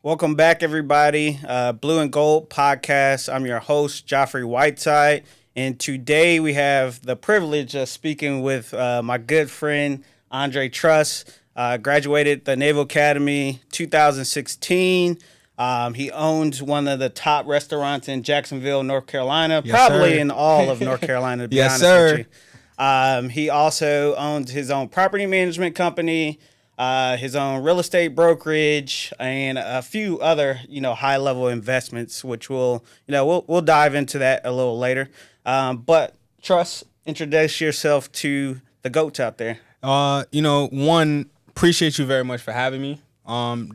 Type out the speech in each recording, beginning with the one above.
Welcome back, everybody. Blue and Gold podcast. I'm your host, Joffrey Whiteside. And today we have the privilege of speaking with my good friend, Andre Truss. Graduated the Naval Academy 2016. He owns one of the top restaurants in Jacksonville, North Carolina, Yes, probably sir. in all of North Carolina, to be Yes, honest sir. with you. He also owns his own property management company, his own real estate brokerage, and a few other, high level investments, which we'll dive into that a little later. But Truss, introduce yourself to the goats out there. One, appreciate you very much for having me.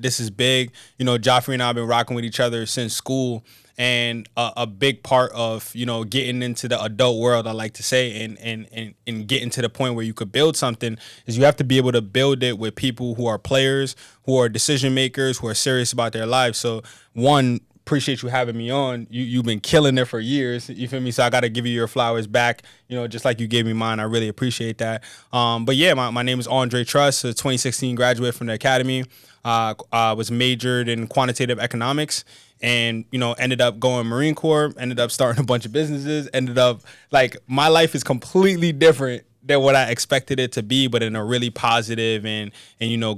This is big. Joffrey and I have been rocking with each other since school. And a big part of, getting into the adult world, I like to say, and getting to the point where you could build something is you have to be able to build it with people who are players, who are decision makers, who are serious about their lives. So one, appreciate you having me on. You've been killing it for years. You feel me? So I got to give you your flowers back, just like you gave me mine. I really appreciate that. But yeah, my name is Andre Truss, a 2016 graduate from the Academy. Was majored in quantitative economics and, ended up going Marine Corps, ended up starting a bunch of businesses, ended up my life is completely different than what I expected it to be, but in a really positive and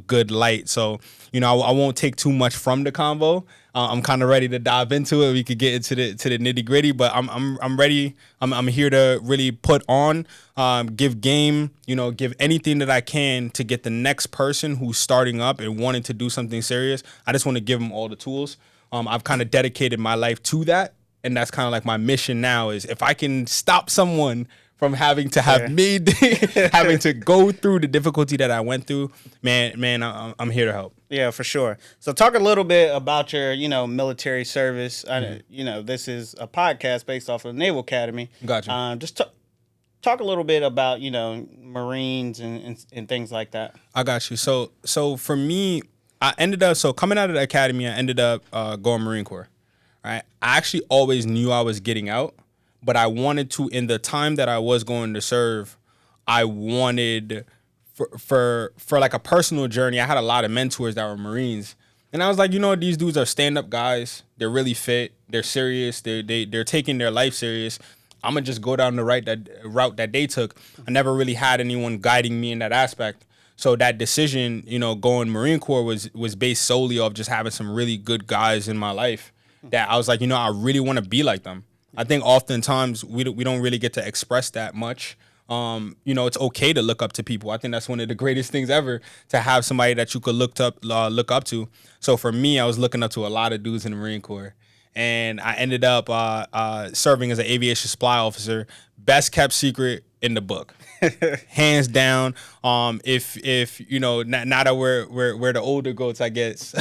good light. So, I won't take too much from the convo. I'm kind of ready to dive into it. We could get into the nitty gritty, but I'm ready. I'm here to really put on, give game, give anything that I can to get the next person who's starting up and wanting to do something serious. I just want to give them all the tools. I've kind of dedicated my life to that, and that's kind of like my mission now. Is if I can stop someone from having to have having to go through the difficulty that I went through, man, I'm here to help. Yeah, for sure. So talk a little bit about your, military service. This is a podcast based off of the Naval Academy. Gotcha. Just talk a little bit about, Marines and things like that. I got you. So for me, I ended up, coming out of the academy, I ended up going Marine Corps. Right. I actually always knew I was getting out, but I wanted to, in the time that I was going to serve, I wanted for like a personal journey. I had a lot of mentors that were Marines, and I was like, these dudes are stand-up guys. They're really fit. They're serious. They're taking their life serious. I'm gonna just go down the route that they took. I never really had anyone guiding me in that aspect. So that decision, going Marine Corps was based solely off just having some really good guys in my life that I was like, I really want to be like them. I think oftentimes we don't really get to express that much. It's okay to look up to people. I think that's one of the greatest things ever, to have somebody that you could look up to. So for me, I was looking up to a lot of dudes in the Marine Corps, and I ended up serving as an aviation supply officer. Best kept secret in the book, hands down. If now that we're the older goats, I guess.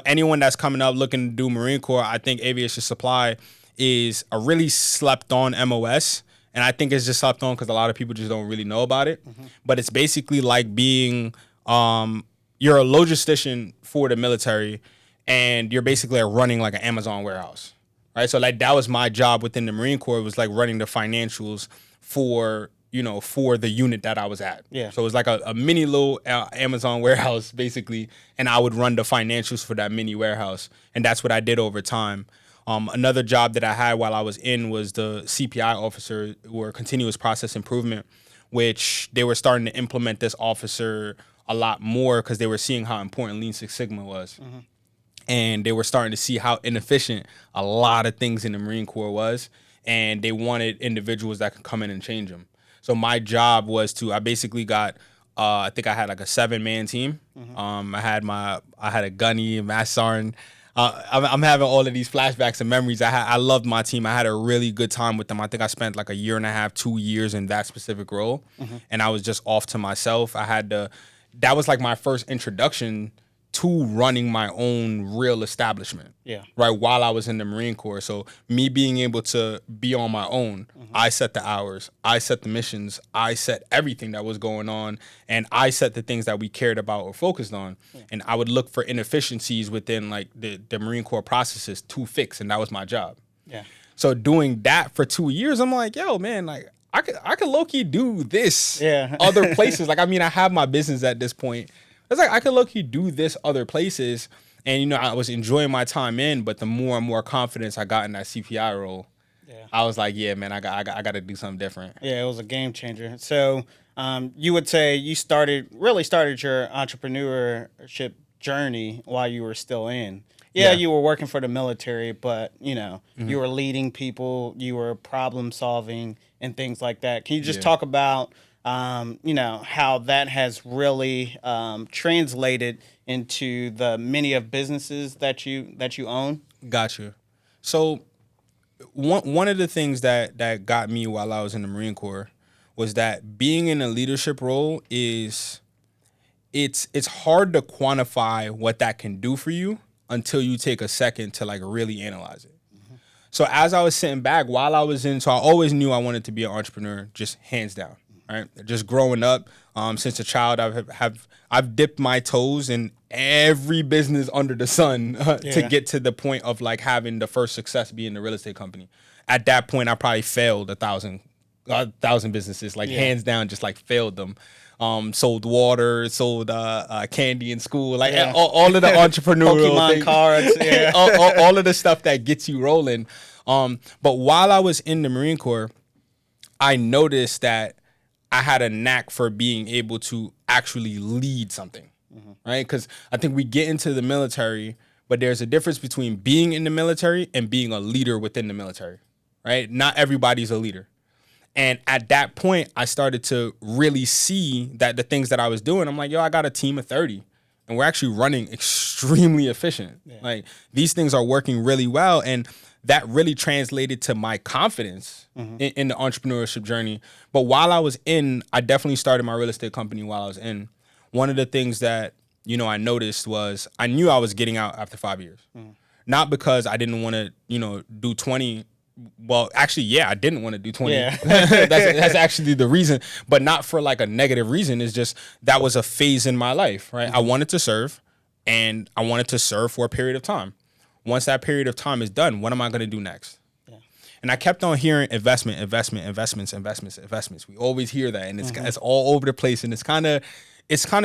Anyone that's coming up looking to do Marine Corps, I think aviation supply is a really slept on MOS. And I think it's just slept on because a lot of people just don't really know about it. Mm-hmm. But it's basically like being, you're a logistician for the military, and you're basically running like an Amazon warehouse, right? So that was my job within the Marine Corps, was like running the financials for the unit that I was at. Yeah. So it was like a mini little Amazon warehouse, basically, and I would run the financials for that mini warehouse. And that's what I did over time. Another job that I had while I was in was the CPI officer, or continuous process improvement, which they were starting to implement this officer a lot more because they were seeing how important Lean Six Sigma was. Mm-hmm. And they were starting to see how inefficient a lot of things in the Marine Corps was. And they wanted individuals that could come in and change them. So my job was I basically got, I think I had like a 7-man team. Mm-hmm. I had a gunny, a mass sergeant. I'm having all of these flashbacks and memories. I loved my team. I had a really good time with them. I think I spent like a year and a half, 2 years in that specific role. Mm-hmm. And I was just off to myself. That was like my first introduction to running my own real establishment. Yeah. Right. While I was in the Marine Corps. So me being able to be on my own, mm-hmm. I set the hours, I set the missions, I set everything that was going on, and I set the things that we cared about or focused on. Yeah. And I would look for inefficiencies within like the Marine Corps processes to fix, and that was my job. Yeah. So doing that for 2 years, I'm like, yo, man, like I could low-key do this other places. Like, I mean, I have my business at this point. It's like I could low-key do this other places. And, you know, I was enjoying my time in, but the more and more confidence I got in that CPI role, I was like, yeah, man, I got to do something different. Yeah, it was a game changer. So you would say you really started your entrepreneurship journey while you were still in. Yeah, you were working for the military, but, you know, you were leading people, you were problem solving and things like that. Can you just talk about, you know, how that has really translated into the many of businesses that you own? Gotcha. So one of the things that got me while I was in the Marine Corps was that being in a leadership role is it's hard to quantify what that can do for you until you take a second to like really analyze it. So as I was sitting back while I was in, so I always knew I wanted to be an entrepreneur, just hands down, right? Just growing up, since a child, I've dipped my toes in every business under the sun to get to the point of like having the first success being the real estate company. At that point, I probably failed a thousand businesses, like hands down, just like failed them. Sold water, sold candy in school, like all of the entrepreneurial Pokemon things, cards, all of the stuff that gets you rolling. But while I was in the Marine Corps, I noticed that I had a knack for being able to actually lead something, right? Because I think we get into the military, but there's a difference between being in the military and being a leader within the military, right? Not everybody's a leader. And at that point, I started to really see that the things that I was doing, I'm like, yo, I got a team of 30 and we're actually running extremely efficient. Like these things are working really well. And that really translated to my confidence in the entrepreneurship journey. But while I was in, I definitely started my real estate company while I was in. One of the things that, you know, I noticed was I knew I was getting out after 5 years. Not because I didn't want to, you know, do 20. Well, actually, yeah, I didn't want to do 20. Yeah. That's actually the reason, but not for like a negative reason. It's just that was a phase in my life, right? I wanted to serve, and I wanted to serve for a period of time. Once that period of time is done, what am I going to do next? And I kept on hearing investments. We always hear that, and it's all over the place, and it's kind of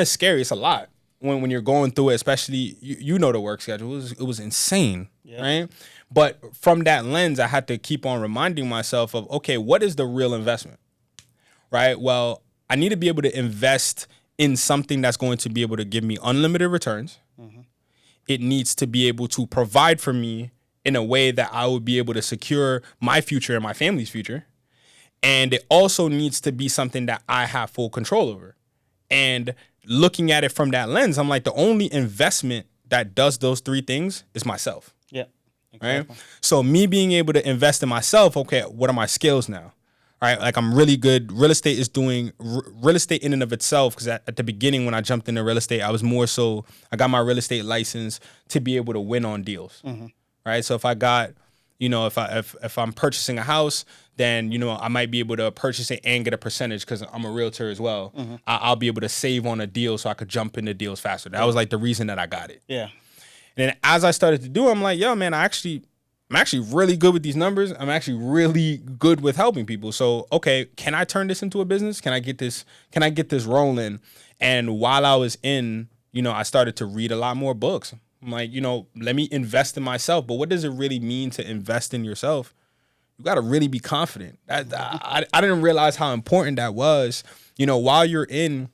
scary. It's a lot when you're going through it, especially you know the work schedule. It was insane, right? But from that lens, I had to keep on reminding myself of, okay, what is the real investment, right? Well, I need to be able to invest in something that's going to be able to give me unlimited returns. It needs to be able to provide for me in a way that I would be able to secure my future and my family's future. And it also needs to be something that I have full control over. And looking at it from that lens, I'm like, the only investment that does those three things is myself. Right. So me being able to invest in myself, okay, what are my skills now? Right. Like I'm really good. Real estate in and of itself. Because at the beginning, when I jumped into real estate, I was more so I got my real estate license to be able to win on deals. Right. So if I got, you know, if I'm purchasing a house, then, you know, I might be able to purchase it and get a percentage because I'm a realtor as well. I'll be able to save on a deal so I could jump into deals faster. That was like the reason that I got it. And then as I started to do it, I'm like, yo, man, I'm actually really good with these numbers. I'm actually really good with helping people. So, okay, can I turn this into a business? Can I get this rolling? And while I was in, you know, I started to read a lot more books. I'm like, you know, let me invest in myself. But what does it really mean to invest in yourself? You got to really be confident. I didn't realize how important that was. You know, while you're in,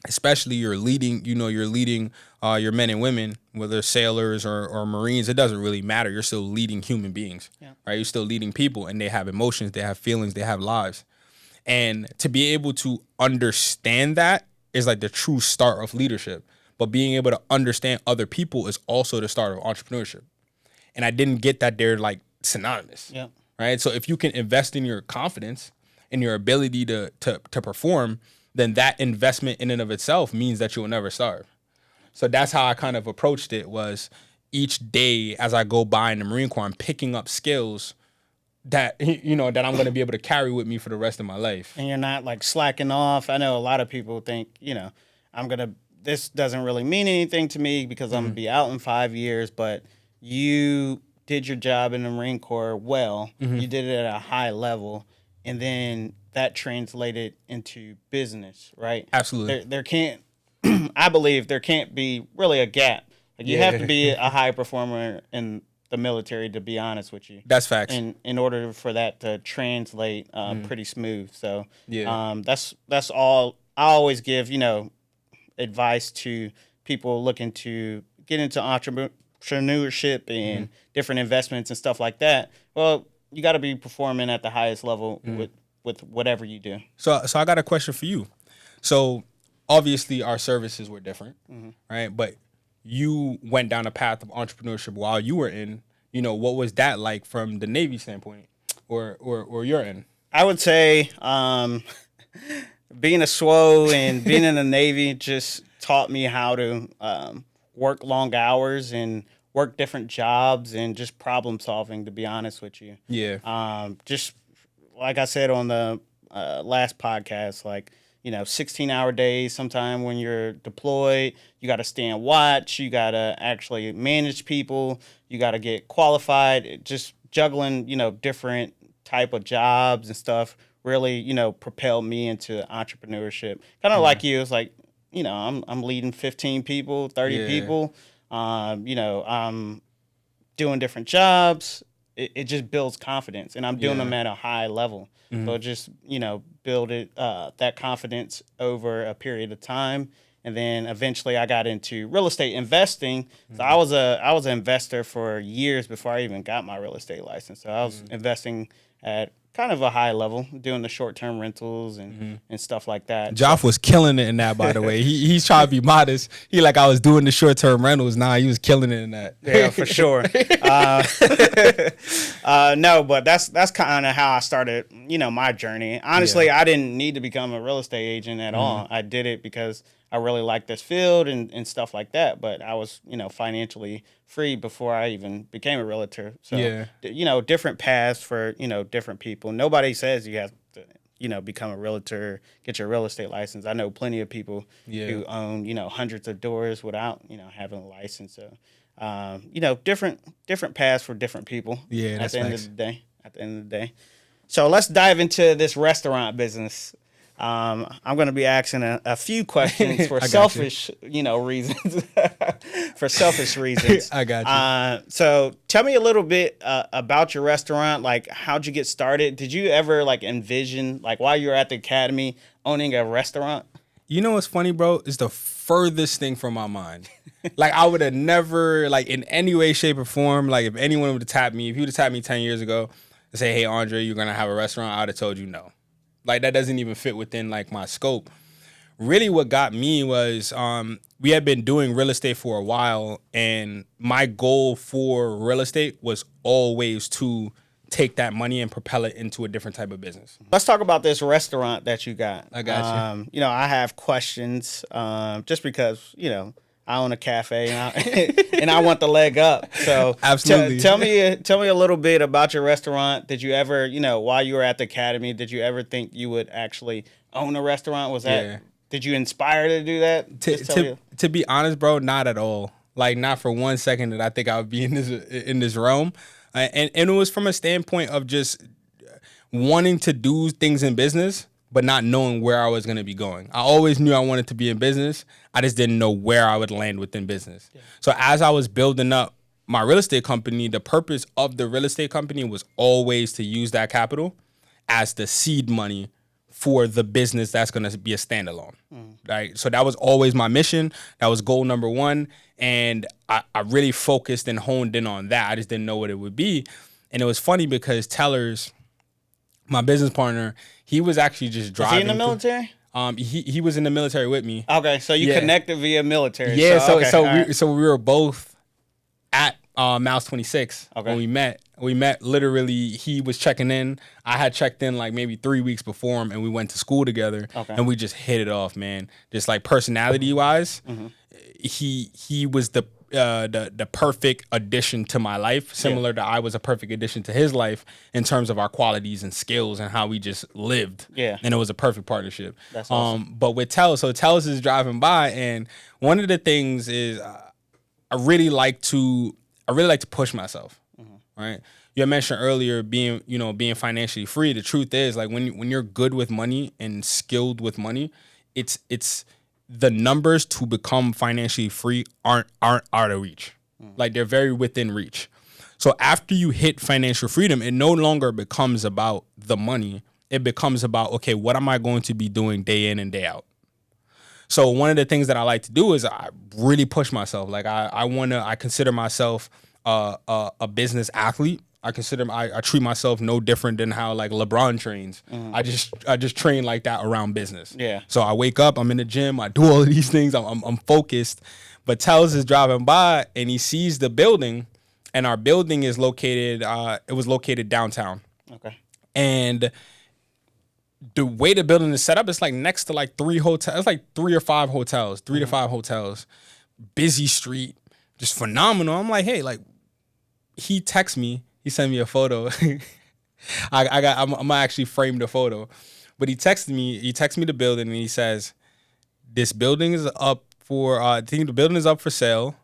especially you're leading your men and women, whether sailors or Marines, it doesn't really matter. You're still leading human beings, right? You're still leading people, and they have emotions, they have feelings, they have lives. And to be able to understand that is like the true start of leadership. But being able to understand other people is also the start of entrepreneurship. And I didn't get that they're like synonymous, right? So if you can invest in your confidence and your ability to perform, then that investment in and of itself means that you will never starve. So that's how I kind of approached it, was each day as I go by in the Marine Corps, I'm picking up skills that, you know, that I'm going to be able to carry with me for the rest of my life. And you're not like slacking off. I know a lot of people think, you know, this doesn't really mean anything to me because I'm going to be out in 5 years, but you did your job in the Marine Corps well. You did it at a high level, and then that translated into business, right? Absolutely. There can't, I believe there can't be really a gap Like you have to be a high performer in the military, to be honest with you. That's facts. In order for that to translate pretty smooth. So Yeah. that's all I always give, advice to people looking to get into entrepreneurship and different investments and stuff like that. Well, you got to be performing at the highest level with whatever you do. So I got a question for you. So obviously our services were different, right? But you went down a path of entrepreneurship while you were in. What was that like from the Navy standpoint, or your end? I would say being a SWO and being in the Navy just taught me how to work long hours and work different jobs and just problem solving, to be honest with you. Yeah. Just like I said on the last podcast, 16-hour days. Sometime when you're deployed, you got to stand watch. You got to actually manage people. You got to get qualified. Just juggling, different type of jobs and stuff really, propelled me into entrepreneurship. Kind of like you. It's like, I'm leading 15 people, 30 people. I'm doing different jobs. It just builds confidence, and I'm doing them at a high level. So just, build it that confidence over a period of time. And then eventually I got into real estate investing. So I was an investor for years before I even got my real estate license. So I was investing at kind of a high level, doing the short-term rentals and stuff like that. Joff was killing it in that, by the way. He's trying to be modest. I was doing the short-term rentals. Nah, he was killing it in that. Yeah, for sure. No, but that's kind of how I started, my journey. Honestly, I didn't need to become a real estate agent at all. I did it because I really liked this field and stuff like that. But I was, financially free before I even became a realtor. So, different paths for, different people. Nobody says you have to, become a realtor, get your real estate license. I know plenty of people who own, hundreds of doors without, having a license. So, different paths for different people. Yeah, that's At the end of the day. So let's dive into this restaurant business. I'm going to be asking a few questions for selfish, reasons. For selfish reasons. I got you. So tell me a little bit about your restaurant. Like, how'd you get started? Did you ever envision, while you were at the academy, owning a restaurant? You know what's funny, bro? It's the furthest thing from my mind. I would have never, in any way, shape, or form, if anyone would have tapped me, if you would have tapped me 10 years ago and say, hey, Andre, you're going to have a restaurant, I would have told you no. That doesn't even fit within, my scope. Really what got me was we had been doing real estate for a while, and my goal for real estate was always to take that money and propel it into a different type of business. Let's talk about this restaurant that you got. I got you. I have questions just because, I own a cafe and I want the leg up. So absolutely. Tell me a little bit about your restaurant. Did you ever, while you were at the academy, did you ever think you would actually own a restaurant? Was that did you inspire to do that? To be honest, bro, not at all. Not for 1 second did I think I would be in this realm. And it was from a standpoint of just wanting to do things in business, but not knowing where I was going to be going. I always knew I wanted to be in business. I just didn't know where I would land within business. Yeah. So as I was building up my real estate company, the purpose of the real estate company was always to use that capital as the seed money for the business that's going to be a standalone. Right? So that was always my mission. That was goal number one. And I really focused and honed in on that. I just didn't know what it would be. And it was funny because Tellers, my business partner, he was actually just driving. Is he in the military? He was in the military with me. Okay, so you connected via military. Yeah, so we were both at Mouse 26 when we met. We met literally, he was checking in. I had checked in maybe 3 weeks before him, and we went to school together. Okay. And we just hit it off, man. Just personality wise, he was the perfect addition to my life, similar to I was a perfect addition to his life in terms of our qualities and skills and how we just lived. Yeah. And it was a perfect partnership. That's awesome. But with Tellus, so Tellus is driving by, and one of the things is I really like to push myself. Right. You had mentioned earlier being financially free. The truth is when you're good with money and skilled with money, it's the numbers to become financially free aren't out of reach. Like they're very within reach. So after you hit financial freedom, it no longer becomes about the money. It becomes about, okay, what am I going to be doing day in and day out? So one of the things that I like to do is I really push myself. Like I consider myself a business athlete. I treat myself no different than how like LeBron trains. I just train like that around business. Yeah. So I wake up, I'm in the gym, I do all of these things. I'm focused. But Tells is driving by and he sees the building, and our building is located. It was located downtown. Okay. And the way the building is set up, it's like next to like 3 hotels. It's like 3 or 5 hotels, 3 to 5 hotels. Busy street, just phenomenal. I'm like, hey, like he texts me. He sent me a photo. I'm gonna actually frame the photo, but he texted me. He texted me the building and he says, "This building is up for. I think the building is up for sale.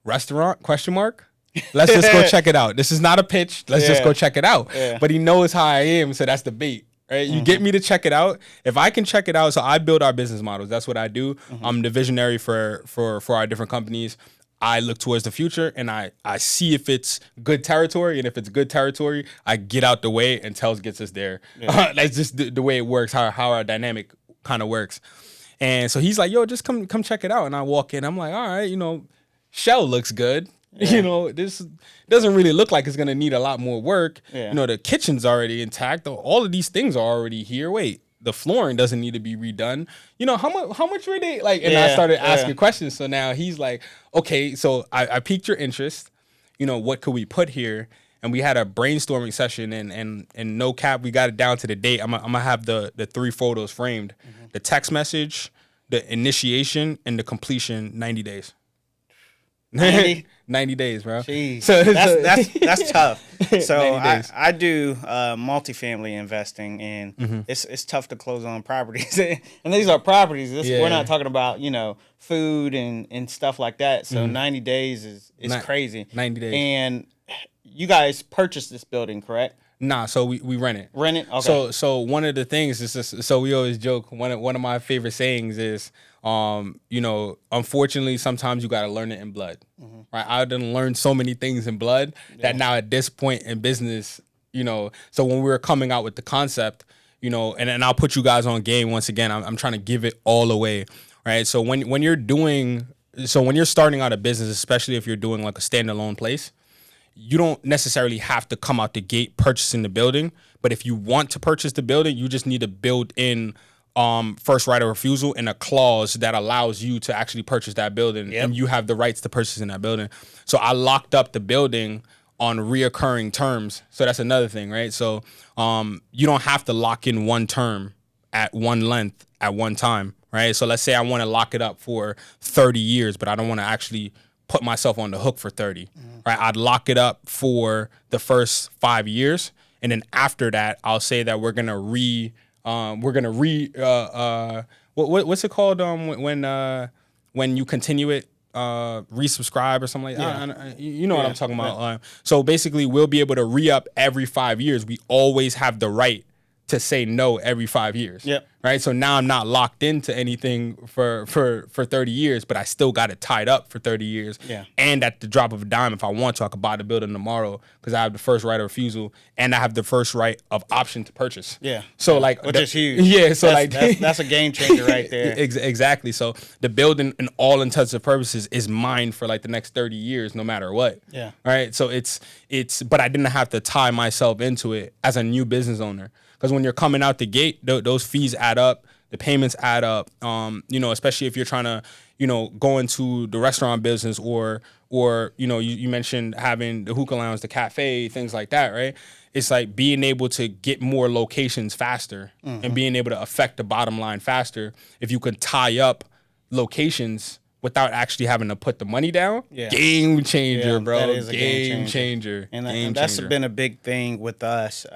Restaurant? Question mark. Let's just go check it out. This is not a pitch. Let's just go check it out." Yeah. But he knows how I am, so that's the bait. Right? You get me to check it out. If I can check it out, so I build our business models. That's what I do. I'm the visionary for our different companies. I look towards the future and I see if it's good territory, and if it's good territory, I get out the way and Tells gets us there. Yeah. That's just the way it works, how our dynamic kind of works. And so he's like, "Yo, just come check it out." And I walk in, I'm like, "All right, shell looks good. Yeah. This doesn't really look like it's gonna need a lot more work. Yeah. The kitchen's already intact. All of these things are already here. Wait, the flooring doesn't need to be redone. How much were they like?" And I started asking questions. So now he's like, "Okay, so I piqued your interest. What could we put here?" And we had a brainstorming session, and no cap, we got it down to the date. I'm gonna have the 3 photos framed: the text message, the initiation, and the completion. 90 days. 90 days, bro. Jeez. So that's tough. So I do multifamily investing, and it's tough to close on properties. And these are properties. We're not talking about food and stuff like that. So 90 days is crazy. 90 days. And you guys purchased this building, correct? Nah, so we rent it. Rent it? Okay. So one of the things is just, so we always joke, one of my favorite sayings is, unfortunately, sometimes you got to learn it in blood, right? I done learned so many things in blood that now at this point in business, so when we were coming out with the concept, and I'll put you guys on game once again, I'm trying to give it all away, right? So when you're starting out a business, especially if you're doing like a standalone place, you don't necessarily have to come out the gate purchasing the building, but if you want to purchase the building, you just need to build in first right of refusal and a clause that allows you to actually purchase that building, and you have the rights to purchase in that building. So I locked up the building on reoccurring terms. So that's another thing, right? So you don't have to lock in one term at one length at one time, right? So let's say I want to lock it up for 30 years, but I don't want to actually put myself on the hook for 30, right? I'd lock it up for the first 5 years, and then after that, I'll say that we're gonna what's it called when you continue it, resubscribe or something like that. You know what I'm talking about. So basically, we'll be able to re-up every 5 years. We always have the right to say no every 5 years. Yep. Right. So now I'm not locked into anything for 30 years, but I still got it tied up for 30 years. Yeah. And at the drop of a dime, if I want to, I could buy the building tomorrow because I have the first right of refusal and I have the first right of option to purchase. Yeah. So which is huge. Yeah. So that's a game changer right there. Exactly. So the building, in all intents and purposes, is mine for like the next 30 years, no matter what. Yeah. All right. So but I didn't have to tie myself into it as a new business owner. Because when you're coming out the gate, those fees add up, the payments add up. Especially if you're trying to, go into the restaurant business or you mentioned having the hookah lounge, the cafe, things like that, right? It's like being able to get more locations faster and being able to affect the bottom line faster. If you can tie up locations without actually having to put the money down, game changer, bro. That is a game changer. And that's been a big thing with us.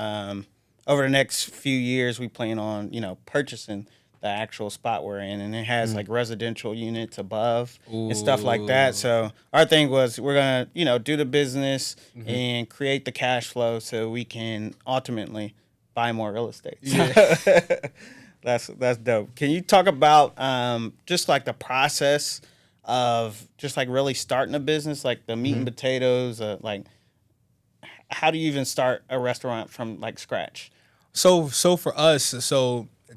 Over the next few years, we plan on, purchasing the actual spot we're in, and it has like residential units above and stuff like that. So our thing was we're gonna, do the business and create the cash flow so we can ultimately buy more real estate. Yeah. That's dope. Can you talk about just like the process of just like really starting a business, like the meat and potatoes, like how do you even start a restaurant from like scratch? So for us,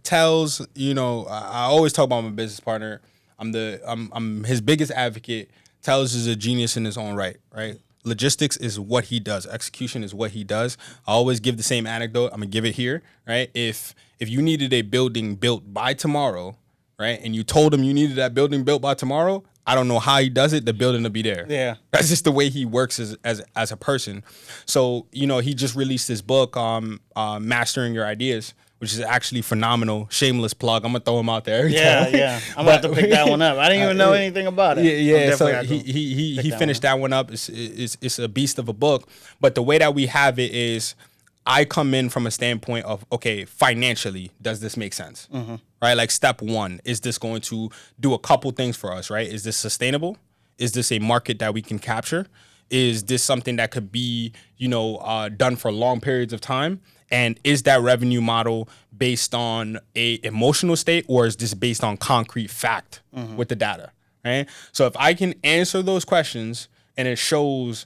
Tells, I always talk about my business partner. I'm his biggest advocate. Tells is a genius in his own right, right? Logistics is what he does. Execution is what he does. I always give the same anecdote. I'm gonna give it here, right? If you needed a building built by tomorrow, right, and you told him you needed that building built by tomorrow, I don't know how he does it. The building will be there. Yeah, that's just the way he works as a person. So he just released his book, Mastering Your Ideas, which is actually phenomenal. Shameless plug. I'm gonna throw him out there every time. Yeah. I'm about to pick that one up. I didn't even know anything about it. Yeah. So he finished that one up. It's a beast of a book. But the way that we have it is, I come in from a standpoint of, okay, financially, does this make sense? Right? Like step one, is this going to do a couple things for us, right? Is this sustainable? Is this a market that we can capture? Is this something that could be, done for long periods of time? And is that revenue model based on a emotional state, or is this based on concrete fact with the data, right? So if I can answer those questions and it shows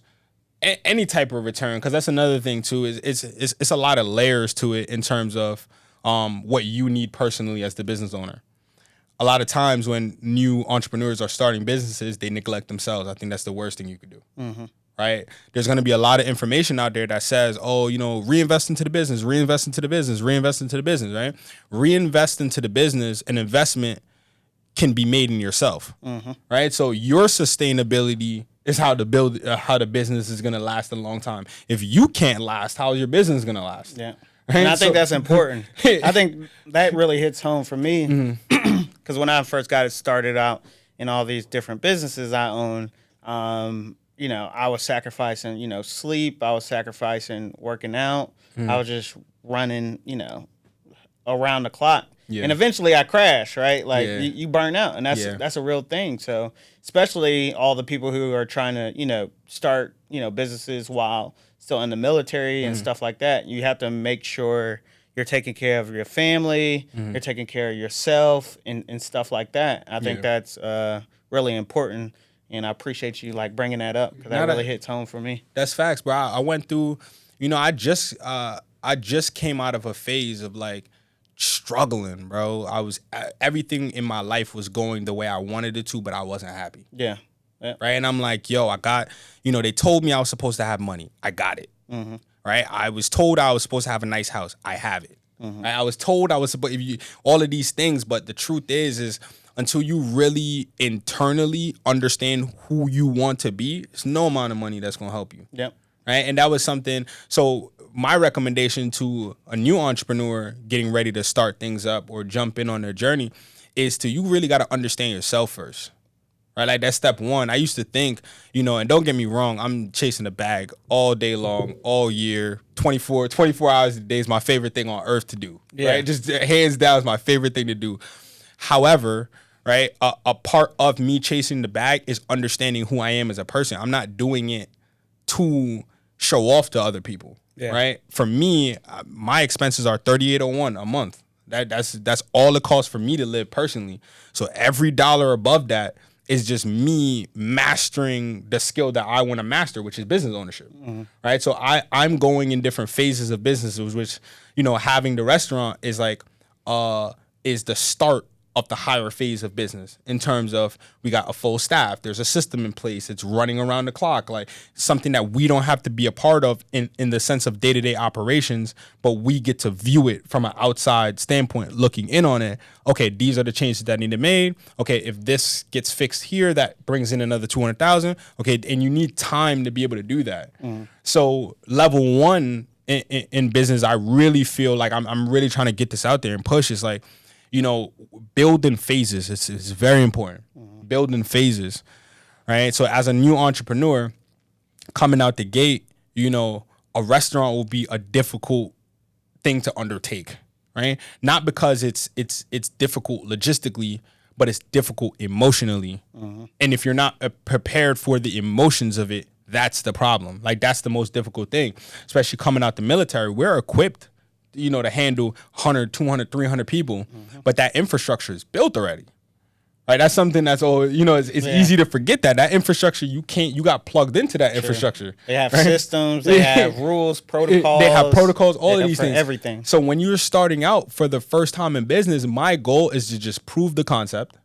any type of return, because that's another thing too, is it's a lot of layers to it in terms of what you need personally as the business owner. A lot of times when new entrepreneurs are starting businesses, they neglect themselves. I think that's the worst thing you could do. Right? There's going to be a lot of information out there that says, oh, reinvest into the business, reinvest into the business, reinvest into the business, right? Reinvest into the business, an investment can be made in yourself, right? So your sustainability is how the business is going to last a long time. If you can't last, how is your business going to last? Yeah. Right? And I think that's important. I think that really hits home for me, because when I first got it started out in all these different businesses I own, I was sacrificing, sleep. I was sacrificing working out. I was just running, around the clock. Yeah. And eventually I crashed, right? Like you burn out, and that's a real thing. So especially all the people who are trying to, start, businesses while still in the military and stuff like that. You have to make sure you're taking care of your family, you're taking care of yourself and stuff like that. I think that's really important. And I appreciate you like bringing that up, because that really hits home for me. That's facts, bro. I went through, I just came out of a phase of like struggling, bro. Everything in my life was going the way I wanted it to, but I wasn't happy. Yeah. Right. And I'm like, yo, I got, they told me I was supposed to have money. I got it. Right. I was told I was supposed to have a nice house. I have it. Right? I was told I was supposed all of these things, but the truth is until you really internally understand who you want to be, there's no amount of money that's going to help you. Yep. Right. And that was something. So my recommendation to a new entrepreneur getting ready to start things up or jump in on their journey is you really got to understand yourself first. Right. Like that's step one. I used to think, and don't get me wrong, I'm chasing a bag all day long, all year, 24 hours a day is my favorite thing on earth to do. Yeah. Right. Just hands down is my favorite thing to do. However, right, a part of me chasing the bag is understanding who I am as a person. I'm not doing it to show off to other people. Yeah. Right. For me, my expenses are $3,801 a month. That's all it costs for me to live personally. So every dollar above that is just me mastering the skill that I want to master, which is business ownership. Right. So I'm going in different phases of businesses, which, having the restaurant is like is the start of the higher phase of business in terms of we got a full staff. There's a system in place. It's running around the clock, like something that we don't have to be a part of in the sense of day-to-day operations, but we get to view it from an outside standpoint, looking in on it. Okay, these are the changes that need to be made. Okay, if this gets fixed here, that brings in another 200,000. Okay, and you need time to be able to do that. So level one in business, I really feel like I'm really trying to get this out there and push. It's like, build in phases. It's very important. Build in phases, right? So as a new entrepreneur coming out the gate, a restaurant will be a difficult thing to undertake, right? Not because it's difficult logistically, but it's difficult emotionally. And if you're not prepared for the emotions of it, that's the problem. Like that's the most difficult thing, especially coming out the military. We're equipped to handle 100, 200, 300 people, but that infrastructure is built already. Right, that's something that's it's easy to forget that infrastructure you got plugged into that infrastructure. They have systems, they have rules, protocols. They have protocols, all of these things. Everything. So when you're starting out for the first time in business, my goal is to just prove the concept.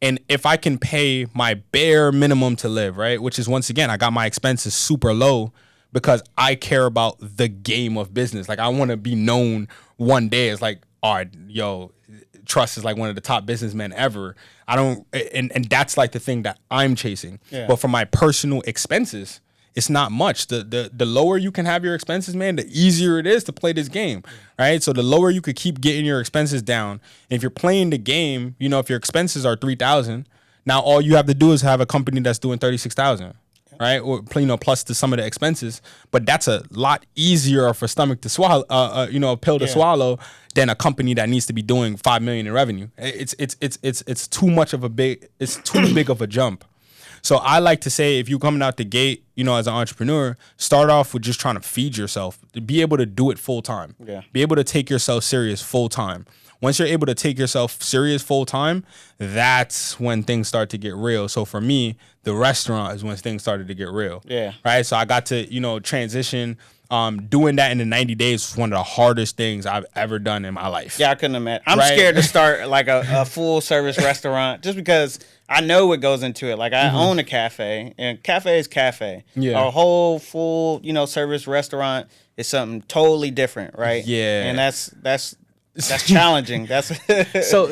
And if I can pay my bare minimum to live, right, which is, once again, I got my expenses super low because I care about the game of business. Like, I want to be known one day as like, all right, yo, Truss is like one of the top businessmen ever. And that's like the thing that I'm chasing. Yeah. But for my personal expenses, it's not much. The lower you can have your expenses, man, the easier it is to play this game, right? So the lower you could keep getting your expenses down. And if you're playing the game, if your expenses are $3,000, now all you have to do is have a company that's doing $36,000. Right, or plus to some of the expenses, but that's a lot easier for stomach to swallow, a pill to swallow, than a company that needs to be doing $5 million in revenue. It's too much of it's too big of a jump. So I like to say, if you're coming out the gate, as an entrepreneur, start off with just trying to feed yourself, to be able to do it full time, be able to take yourself serious full time. Once you're able to take yourself serious full time, that's when things start to get real. So for me, the restaurant is when things started to get real. Yeah. Right. So I got to, transition. Doing that in the 90 days was one of the hardest things I've ever done in my life. Yeah, I couldn't imagine. I'm scared to start like a full service restaurant just because I know what goes into it. Like, I own a cafe, and cafe is cafe. Yeah. A whole full, service restaurant is something totally different, right? Yeah. And that's challenging. That's so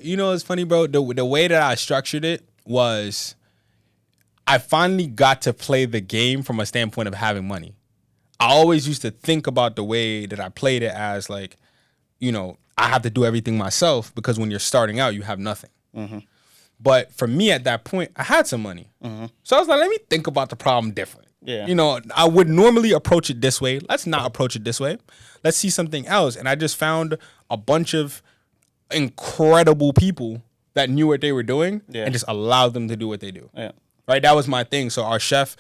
it's funny, bro. The way that I structured it was, I finally got to play the game from a standpoint of having money. I always used to think about the way that I played it as like, I have to do everything myself, because when you're starting out, you have nothing. Mm-hmm. But for me at that point, I had some money. Mm-hmm. So I was like, let me think about the problem different. Yeah. I would normally approach it this way. Let's not approach it this way. Let's see something else. And I just found a bunch of incredible people that knew what they were doing, and just allowed them to do what they do. Yeah. Right? That was my thing. So our chef,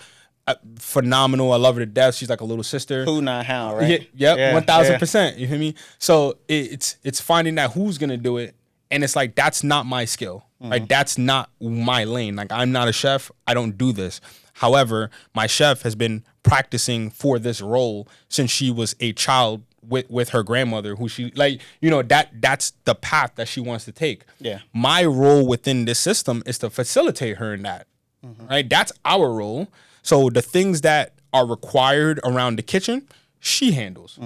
phenomenal. I love her to death. She's like a little sister. Who, not how, right? Yep, 1,000%. You hear me? So it's finding out who's going to do it. And it's like, that's not my skill. Mm-hmm. Like, that's not my lane. Like, I'm not a chef. I don't do this. However, my chef has been practicing for this role since she was a child with her grandmother, who she that's the path that she wants to take. Yeah. My role within this system is to facilitate her in that. Mm-hmm. Right? That's our role. So the things that are required around the kitchen, she handles,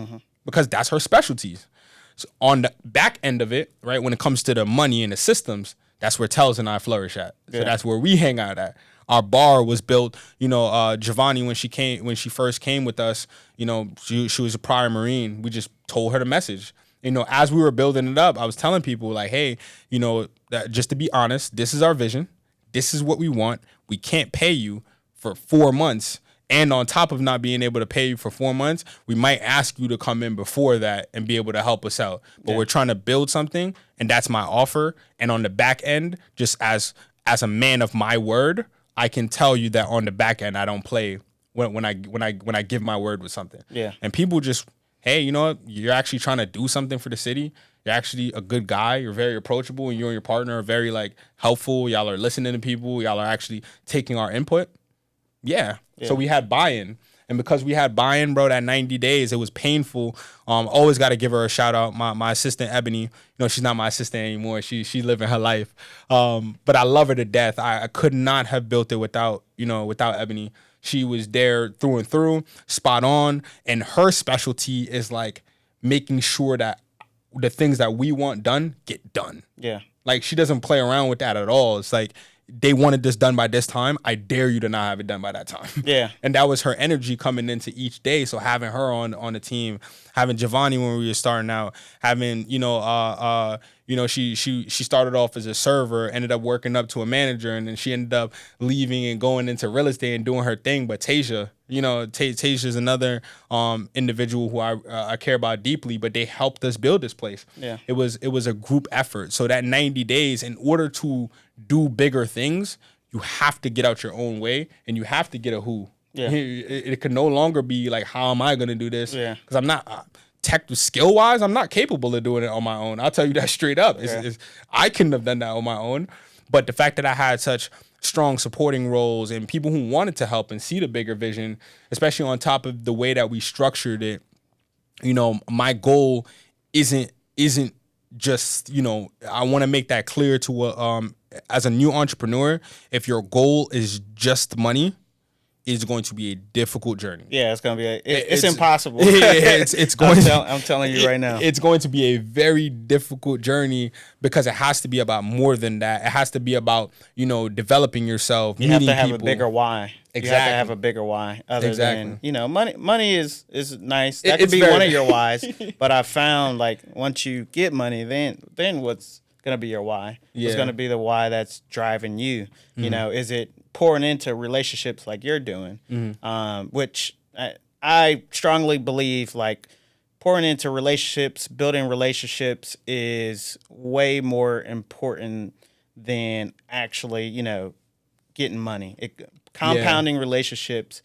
because that's her specialties. So on the back end of it, right, when it comes to the money and the systems, that's where Tells and I flourish at. So that's where we hang out at. Our bar was built, Giovanni, when she first came with us, she was a prior Marine. We just told her the message. As we were building it up, I was telling people like, hey, that just to be honest, this is our vision. This is what we want. We can't pay you for 4 months. And on top of not being able to pay you for 4 months, we might ask you to come in before that and be able to help us out. But we're trying to build something, and that's my offer. And on the back end, just as a man of my word, I can tell you that on the back end, I don't play when I give my word with something. Yeah. And people just, hey, you know what? You're actually trying to do something for the city. You're actually a good guy. You're very approachable, and you and your partner are very helpful. Y'all are listening to people. Y'all are actually taking our input. Yeah. So we had buy-in. And because we had buy-in, bro, that 90 days, it was painful. Always got to give her a shout out. My assistant, Ebony, she's not my assistant anymore. She living her life. But I love her to death. I could not have built it without Ebony. She was there through and through, spot on. And her specialty is making sure that the things that we want done get done. Yeah. She doesn't play around with that at all. It's they wanted this done by this time. I dare you to not have it done by that time. Yeah. And that was her energy coming into each day. So having her on the team, having Giovanni when we were starting out, having, she started off as a server, ended up working up to a manager, and then she ended up leaving and going into real estate and doing her thing. But Tasia, Tasia's another individual who I care about deeply, but they helped us build this place. Yeah. It was a group effort. So that 90 days, in order to do bigger things, you have to get out your own way, and you have to get a who. Yeah. It could no longer be how am I going to do this? Yeah. Because I'm not skill wise, I'm not capable of doing it on my own. I'll tell you that straight up. I couldn't have done that on my own. But the fact that I had such strong supporting roles and people who wanted to help and see the bigger vision, especially on top of the way that we structured it, you know, my goal isn't just, you know, I want to make that clear to as a new entrepreneur, if your goal is just money, it's going to be a difficult journey. Yeah, it's going to be it's impossible. It's going I'm telling you right now. It's going to be a very difficult journey because it has to be about more than that. It has to be about, you know, developing yourself, you have to have people. a bigger why. Exactly. You have to have a bigger why other than, you know, money is nice. That could be one of your whys, but I found like once you get money, then what's going to be your why? What's going to be the why that's driving you? You know, is it pouring into relationships like you're doing, which I strongly believe like pouring into relationships, building relationships is way more important than actually, you know, getting money. Compounding relationships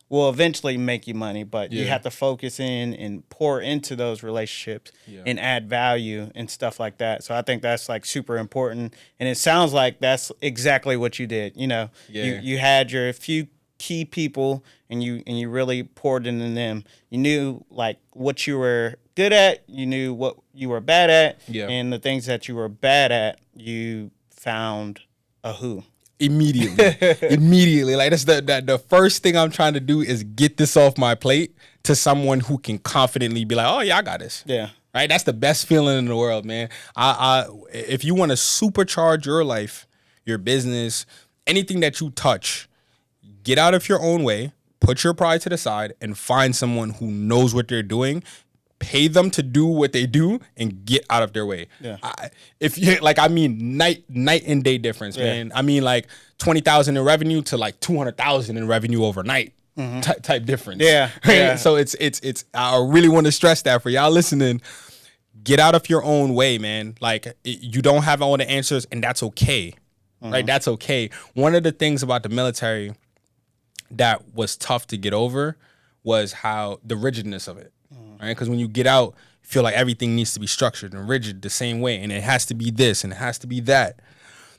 will eventually make you money, but you have to focus in and pour into those relationships and add value and stuff like that. So I think that's like super important. And it sounds like that's exactly what you did. You know, you had your few key people and you really poured into them. You knew like what you were good at, you knew what you were bad at, and the things that you were bad at, you found a who. Immediately. Like that's the first thing I'm trying to do is get this off my plate to someone who can confidently be like, oh yeah, I got this. Yeah. Right. That's the best feeling in the world, man. If you want to supercharge your life, your business, anything that you touch, get out of your own way, put your pride to the side, and find someone who knows what they're doing. Pay them to do what they do and get out of their way. Yeah. If you like, I mean, night and day difference, man. I mean, like 20,000 in revenue to like 200,000 in revenue overnight, type difference. Yeah. Right? Yeah. So it's. I really want to stress that for y'all listening. Get out of your own way, man. Like you don't have all the answers, and that's okay. Right? That's okay. One of the things about the military that was tough to get over was how the rigidness of it. Right? Because when you get out, you feel like everything needs to be structured and rigid the same way, and it has to be this and it has to be that.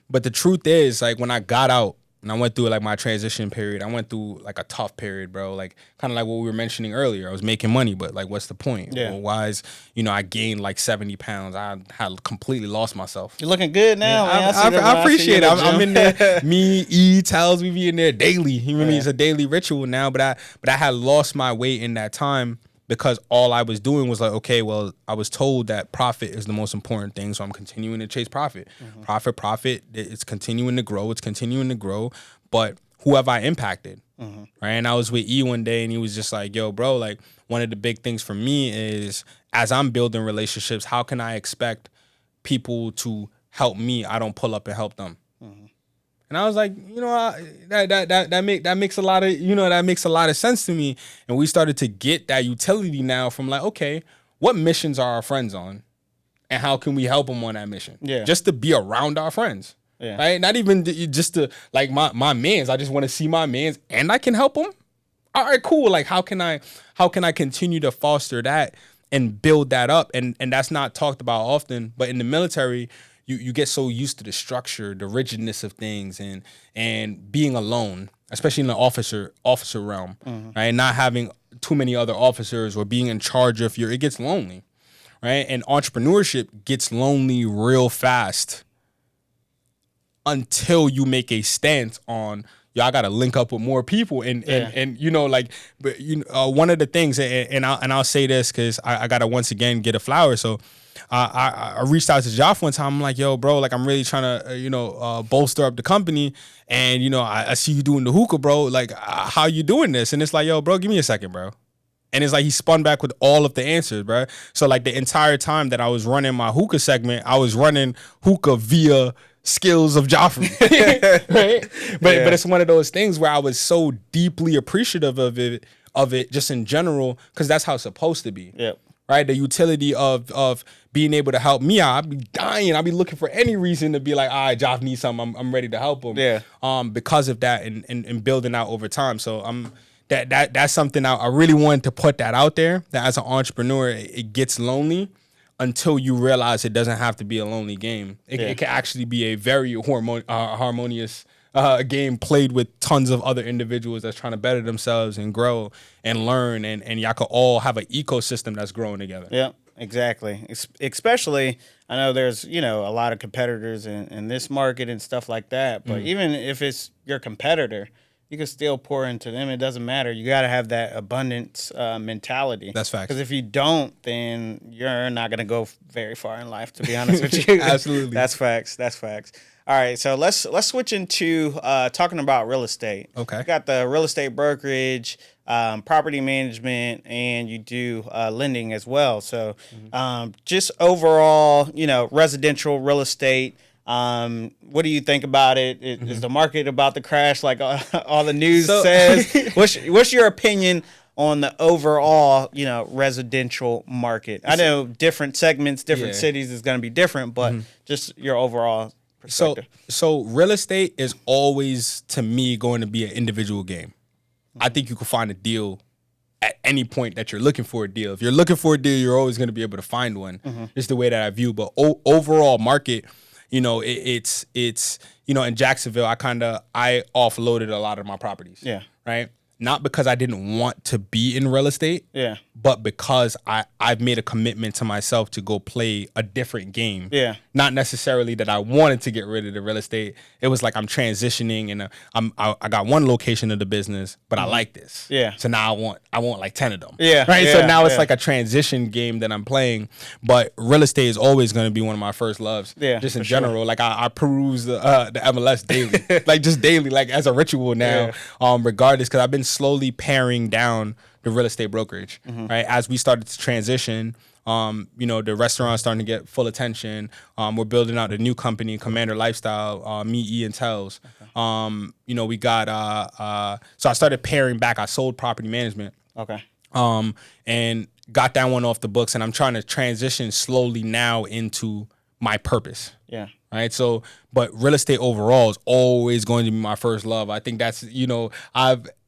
But the truth is, like when I got out and I went through like my transition period, I went through like a tough period, bro. Like kind of like what we were mentioning earlier. I was making money, but like, what's the point? Yeah. Well, why is, you know, I gained like 70 pounds. I had completely lost myself. You're looking good now, man. I appreciate it. I'm in there. Me, E, Tells, we be in there daily. You know what I mean? It's a daily ritual now. But I had lost my weight in that time. Because all I was doing was like, okay, well, I was told that profit is the most important thing, so I'm continuing to chase profit. Profit, it's continuing to grow, but who have I impacted, right? And I was with E one day, and he was just like, yo, bro, like, one of the big things for me is, as I'm building relationships, how can I expect people to help me? I don't pull up and help them. And I was like, you know, that makes a lot of, you know, that makes a lot of sense to me. And we started to get that utility now from like, okay, what missions are our friends on, and how can we help them on that mission? Yeah, just to be around our friends, right? Not even just to like my mans. I just want to see my mans, and I can help them. All right, cool. Like, how can I continue to foster that and build that up? And that's not talked about often, but in the military, you get so used to the structure, the rigidness of things, and being alone, especially in the officer realm, right? Not having too many other officers or being in charge of it gets lonely, right? And entrepreneurship gets lonely real fast until you make a stance on, I gotta link up with more people, and you know, like, but you know, one of the things, and I'll say this because I gotta once again get a flower. So I reached out to Joff one time. I'm like, yo, bro, like I'm really trying to bolster up the company, and you know, I see you doing the hookah, bro. Like, how you doing this? And it's like, yo, bro, give me a second, bro. And it's like he spun back with all of the answers, bro. So like the entire time that I was running my hookah segment, I was running hookah via skills of Joffrey, right? But it's one of those things where I was so deeply appreciative of it just in general, because that's how it's supposed to be. Yep. Right? The utility of being able to help me out. I'd be dying. I'd be looking for any reason to be like, all right, Joff needs something. I'm ready to help him. Yeah. Because of that and building out over time. So that's something I really wanted to put that out there. That as an entrepreneur, it gets lonely until you realize it doesn't have to be a lonely game. It can actually be a very harmonious game played with tons of other individuals that's trying to better themselves and grow and learn, and y'all could all have an ecosystem that's growing together. Yeah, exactly. Especially, I know there's, a lot of competitors in this market and stuff like that, but even if it's your competitor, you can still pour into them. It doesn't matter. You got to have that abundance mentality. That's facts. Because if you don't, then you're not going to go very far in life, to be honest with you. Absolutely. That's facts. All right, so let's switch into talking about real estate. Okay. You got the real estate brokerage, property management, and you do lending as well. So just overall, residential real estate. What do you think about it? Is the market about to crash like all the news says? What's your opinion on the overall, residential market? I know different segments, different cities is going to be different, but just your overall perspective. So real estate is always, to me, going to be an individual game. I think you can find a deal at any point that you're looking for a deal. If you're looking for a deal, you're always going to be able to find one. It's the way that I view. But overall market, it's in Jacksonville, I offloaded a lot of my properties. Yeah. Right. Not because I didn't want to be in real estate. Yeah. But because I've made a commitment to myself to go play a different game. Yeah. Not necessarily that I wanted to get rid of the real estate. It was like I'm transitioning, and I got one location of the business, but I like this. Yeah. So now I want like 10 of them. Yeah. Right. Yeah. So now it's like a transition game that I'm playing. But real estate is always going to be one of my first loves. Yeah. Just in general, like I peruse the MLS daily, like just daily, like as a ritual now. Regardless, because I've been slowly paring down the real estate brokerage, right? As we started to transition, the restaurant's starting to get full attention. We're building out a new company, Commander Lifestyle, me, E, and Tells. We got, so I started paring back. I sold property management. Okay. And got that one off the books, and I'm trying to transition slowly now into my purpose. Yeah. Right. So, but real estate overall is always going to be my first love. I think that's,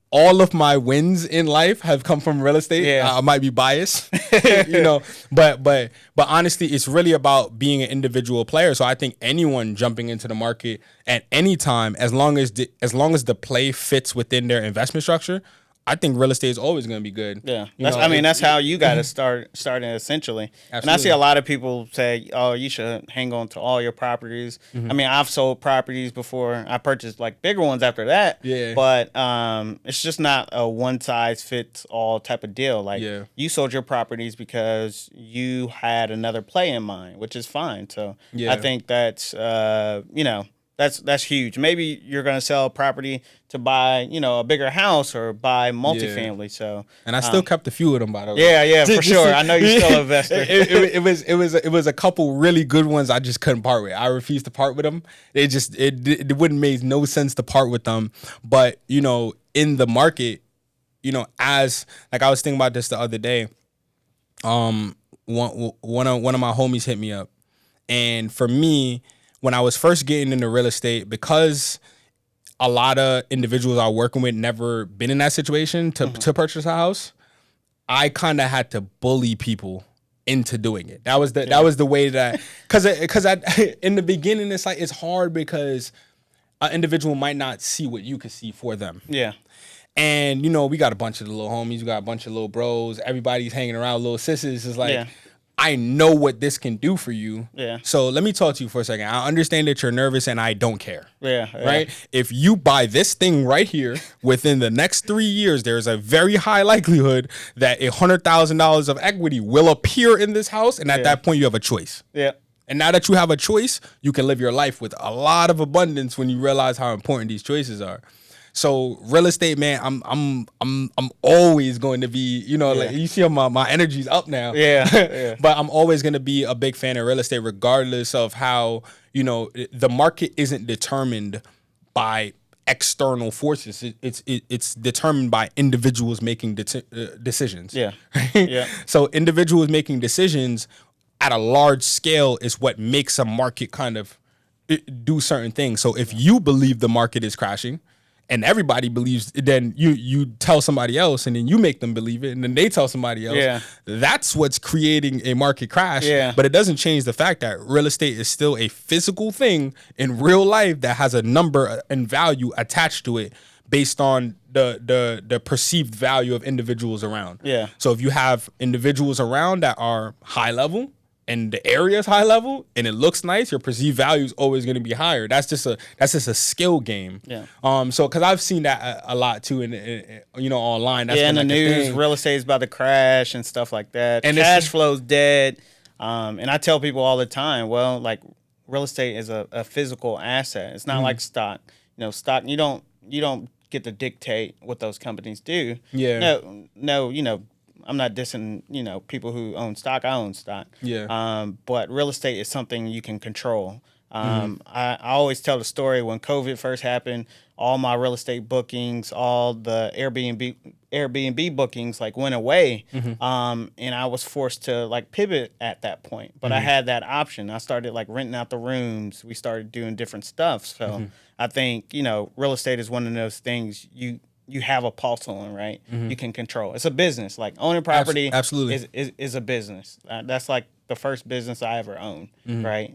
all of my wins in life have come from real estate. Yeah. I might be biased, but honestly, it's really about being an individual player. So I think anyone jumping into the market at any time, as long as the play fits within their investment structure, I think real estate is always going to be good. Yeah, that's how you got to start essentially. Absolutely. And I see a lot of people say, "Oh, you should hang on to all your properties." I mean, I've sold properties before. I purchased like bigger ones after that. Yeah. But it's just not a one size fits all type of deal. Like you sold your properties because you had another play in mind, which is fine. So I think that's That's huge. Maybe you're going to sell a property to buy, a bigger house or buy multifamily. So, and I still kept a few of them, by the way. Yeah, for sure. I know you're still an investor. It was a couple really good ones I just couldn't part with. I refused to part with them. It wouldn't make no sense to part with them. But in the market, as like I was thinking about this the other day. One of my homies hit me up, and for me, when I was first getting into real estate, because a lot of individuals I was working with never been in that situation to purchase a house, I kind of had to bully people into doing it. That was the way that, because in the beginning it's hard because an individual might not see what you could see for them. Yeah. And we got a bunch of the little homies, we got a bunch of little bros, everybody's hanging around, little sisters. It's like, I know what this can do for you. Yeah. So let me talk to you for a second. I understand that you're nervous and I don't care. Yeah. Right? If you buy this thing right here, within the next 3 years, there's a very high likelihood that $100,000 of equity will appear in this house. And at that point, you have a choice. Yeah. And now that you have a choice, you can live your life with a lot of abundance when you realize how important these choices are. So real estate, man, I'm always going to be, like you see my energy's up now. Yeah. But I'm always going to be a big fan of real estate, regardless of how, the market isn't determined by external forces. It's determined by individuals making decisions. Yeah. Yeah. So individuals making decisions at a large scale is what makes a market kind of do certain things. So if you believe the market is crashing, and everybody believes, then you tell somebody else and then you make them believe it and then they tell somebody else. Yeah. That's what's creating a market crash. Yeah. But it doesn't change the fact that real estate is still a physical thing in real life that has a number and value attached to it based on the perceived value of individuals around. Yeah. So if you have individuals around that are high level and the area is high level and it looks nice, your perceived value is always going to be higher. That's just a skill game. Yeah. So because I've seen that a lot too, in online. That's in the like news, real estate is about to crash and stuff like that. And cash flow's dead. And I tell people all the time, well, like real estate is a physical asset. It's not like stock. Stock you don't get to dictate what those companies do. Yeah. No. I'm not dissing, people who own stock. I own stock. Yeah. But real estate is something you can control. I always tell the story when COVID first happened, all my real estate bookings, all the Airbnb bookings went away. And I was forced to pivot at that point. But I had that option. I started renting out the rooms. We started doing different stuff. So I think, real estate is one of those things you have a pulse on, right? You can control. It's a business. Owning property absolutely is a business. That's the first business I ever owned, right?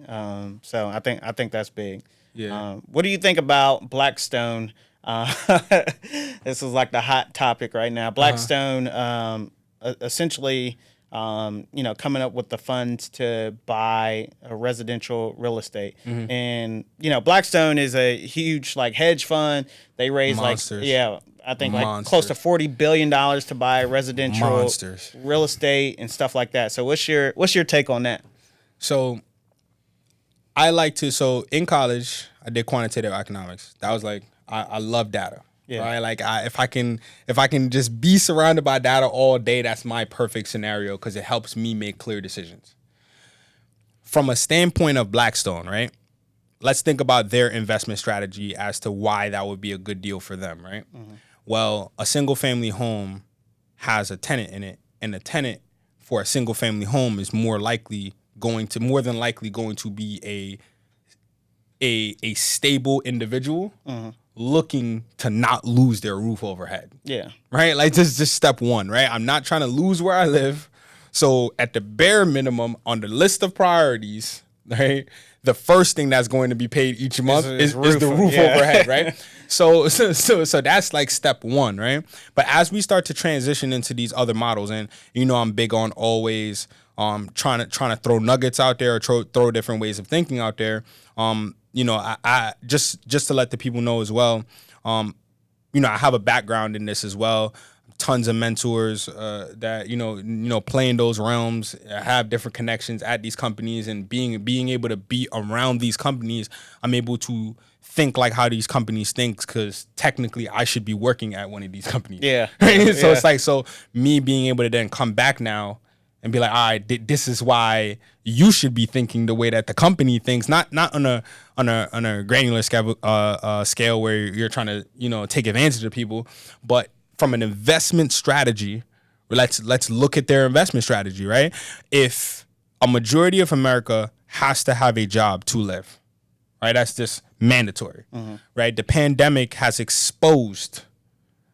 So I think that's big. Yeah. What do you think about Blackstone? This is the hot topic right now. Blackstone essentially coming up with the funds to buy a residential real estate. And, Blackstone is a huge hedge fund. They raise Monsters. I think close to $40 billion to buy residential real estate and stuff like that. So what's your take on that? So in college, I did quantitative economics. That was I love data. Yeah. Right. If I can just be surrounded by data all day, that's my perfect scenario because it helps me make clear decisions. From a standpoint of Blackstone, right? Let's think about their investment strategy as to why that would be a good deal for them, right? Well, a single family home has a tenant in it, and the tenant for a single family home is more than likely going to be a stable individual looking to not lose their roof overhead. Yeah. Right? This is just step one, right? I'm not trying to lose where I live. So at the bare minimum on the list of priorities, right, the first thing that's going to be paid each month is the roof overhead, right? So that's step one, right? But as we start to transition into these other models, and I'm big on always trying to throw nuggets out there or throw different ways of thinking out there. I just to let the people know as well, I have a background in this as well. Tons of mentors that play in those realms, have different connections at these companies, and being able to be around these companies, I'm able to think how these companies think because technically I should be working at one of these companies. Yeah. So it's me being able to then come back now and be all right, this is why you should be thinking the way that the company thinks, not on a granular scale where you're trying to take advantage of people, but from an investment strategy. Let's look at their investment strategy, right? If a majority of America has to have a job to live, right? That's just mandatory, right? The pandemic has exposed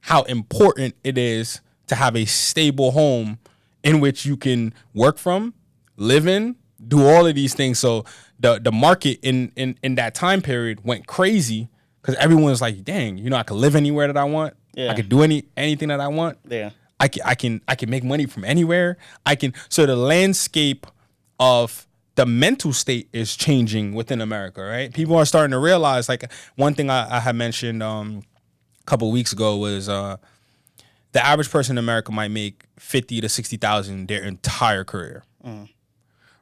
how important it is to have a stable home in which you can work from, live in, do all of these things. So the market in that time period went crazy because everyone was like, dang, I can live anywhere that I want. Yeah. I can do anything that I want. Yeah. I can make money from anywhere. So the landscape of the mental state is changing within America, right? People are starting to realize, one thing I had mentioned a couple of weeks ago was the average person in America might make $50,000 to $60,000 their entire career.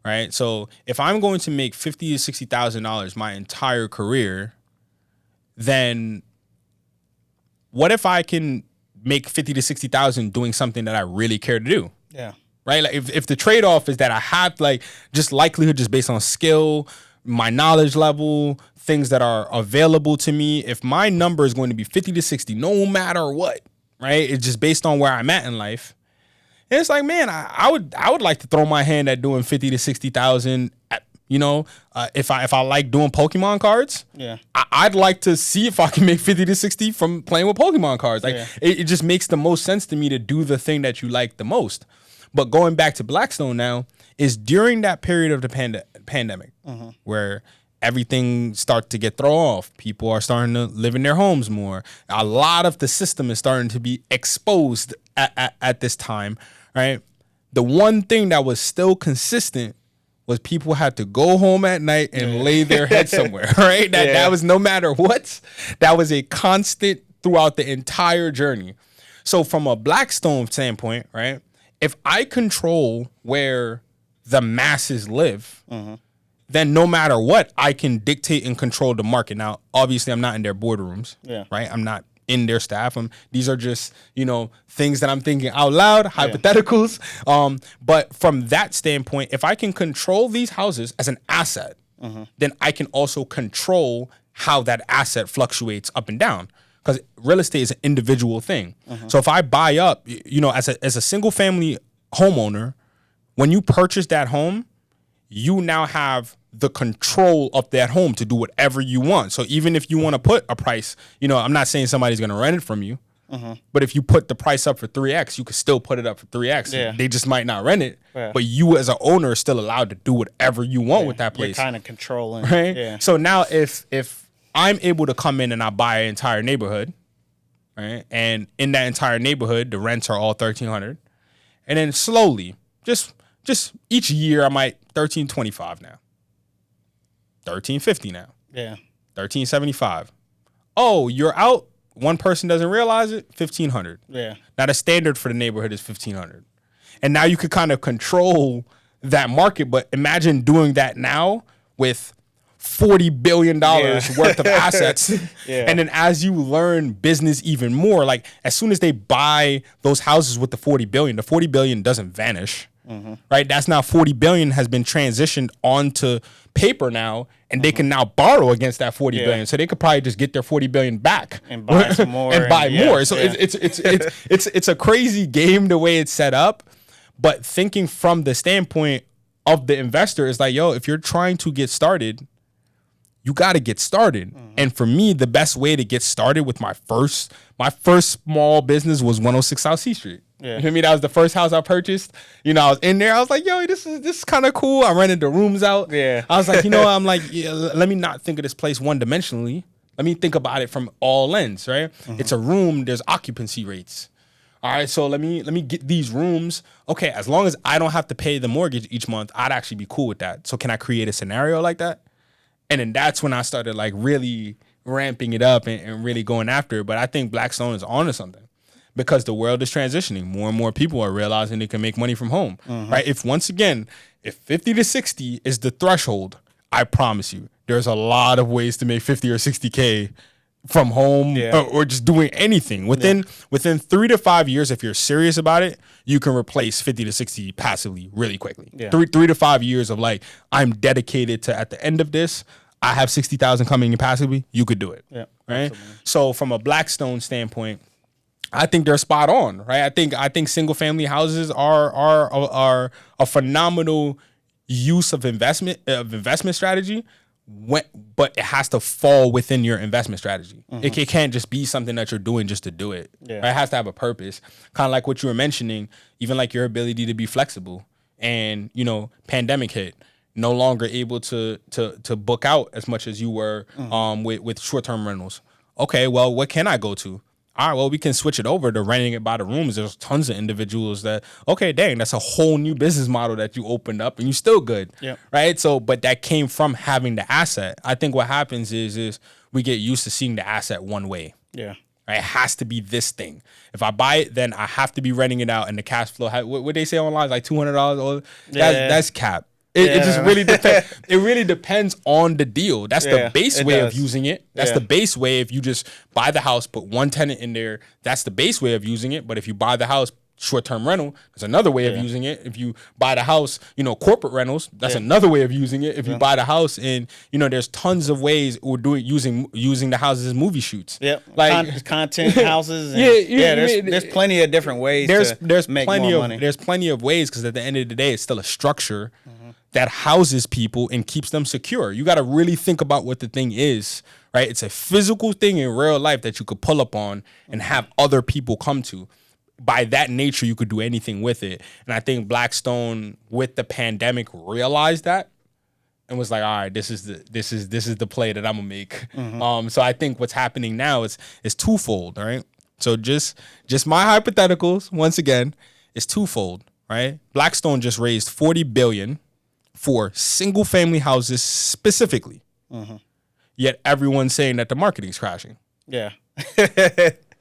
Right? So if I'm going to make $50,000 to $60,000 my entire career, then what if I can make $50,000 to $60,000 doing something that I really care to do? Yeah. Right? If the trade-off is that I have just likelihood just based on skill, my knowledge level, things that are available to me, if my number is going to be 50 to 60, no matter what, right? It's just based on where I'm at in life. And it's man, I would like to throw my hand at doing 50 to 60,000 You know, if I like doing Pokemon cards, I'd like to see if I can make 50 to 60 from playing with Pokemon cards. Like it just makes the most sense to me to do the thing that you like the most. But going back to Blackstone now is during that period of the pandemic where everything starts to get thrown off. People are starting to live in their homes more. A lot of the system is starting to be exposed at this time, right? The one thing that was still consistent was people had to go home at night and lay their head somewhere, right? That was no matter what. That was a constant throughout the entire journey. So from a Blackstone standpoint, right, if I control where the masses live, then no matter what, I can dictate and control the market. Now, obviously, I'm not in their boardrooms, right? I'm not in their staff. These are just, things that I'm thinking out loud, hypotheticals. But from that standpoint, if I can control these houses as an asset, then I can also control how that asset fluctuates up and down. Because real estate is an individual thing. So if I buy up, as a single family homeowner, when you purchase that home, you now have the control of that home to do whatever you want. So even if you want to put a price, I'm not saying somebody's going to rent it from you, but if you put the price up for 3X, you could still put it up for 3X. Yeah. They just might not rent it, but you as an owner are still allowed to do whatever you want with that place. You're kind of controlling. Right? Yeah. So now if I'm able to come in and I buy an entire neighborhood, right? And in that entire neighborhood, the rents are all $1,300. And then slowly, just each year, I might $1,325 now. $1,350 now. Yeah. $1,375. Oh, you're out. One person doesn't realize it. $1,500. Yeah. Now the standard for the neighborhood is $1,500, and now you could kind of control that market. But imagine doing that now with $40 billion worth of assets. And then as you learn business even more, like as soon as they buy those houses with the $40 billion doesn't vanish. Right? That's now $40 billion has been transitioned onto paper now, and they can now borrow against that $40 billion. So they could probably just get their $40 billion back and buy some more and buy more. So it's a crazy game the way it's set up. But thinking from the standpoint of the investor is like, yo, if you're trying to get started, you got to get started. And for me, the best way to get started with my first small business was 106 South C Street. Yeah. You know what I mean? That was the first house I purchased. I was in there. I was like, yo, this is kind of cool. I rented the rooms out. Yeah. I was like, let me not think of this place one-dimensionally. Let me think about it from all ends, right? It's a room. There's occupancy rates. All right, so let me get these rooms. Okay, as long as I don't have to pay the mortgage each month, I'd actually be cool with that. So can I create a scenario like that? And then that's when I started like really ramping it up and really going after it. But I think Blackstone is onto something because the world is transitioning. More and more people are realizing they can make money from home, right? If 50 to 60 is the threshold, I promise you, there's a lot of ways to make 50 or 60K from home or just doing anything. Within 3 to 5 years, if you're serious about it, you can replace 50 to 60 passively really quickly. Yeah. 3 to 5 years of like, I'm dedicated to, at the end of this, I have 60,000 coming in passively, you could do it. Yeah, right? Absolutely. So from a Blackstone standpoint, I think they're spot on, right? I think single family houses are a phenomenal use of investment strategy. But it has to fall within your investment strategy. It can't just be something that you're doing just to do it. Yeah. Right? It has to have a purpose. Kind of like what you were mentioning, even like your ability to be flexible. And, pandemic hit, no longer able to book out as much as you were with short-term rentals. Okay, well, what can I go to? All right, well, we can switch it over to renting it by the rooms. There's tons of individuals that, okay, dang, that's a whole new business model that you opened up and you're still good, right? So, but that came from having the asset. I think what happens is we get used to seeing the asset one way. Yeah. Right? It has to be this thing. If I buy it, then I have to be renting it out and the cash flow, what they say online, like $200, that's cap. It just really depends. It really depends on the deal. That's the base way of using it. That's the base way. If you just buy the house, put one tenant in there, that's the base way of using it. But if you buy the house, short-term rental, there's another way of using it. If you buy the house, corporate rentals, that's another way of using it. If you buy the house and, there's tons of ways we're doing using the houses as movie shoots. Yeah. Like content houses. And, there's plenty of different ways to make more money. There's plenty of ways because at the end of the day, it's still a structure that houses people and keeps them secure. You got to really think about what the thing is, right? It's a physical thing in real life that you could pull up on and have other people come to. By that nature, you could do anything with it. And I think Blackstone, with the pandemic, realized that and was like, all right, this is the play that I'm gonna make. So I think what's happening now is twofold, right? So just my hypotheticals, once again, is twofold, right? Blackstone just raised $40 billion for single family houses specifically. Yet everyone's saying that the marketing's crashing. Yeah.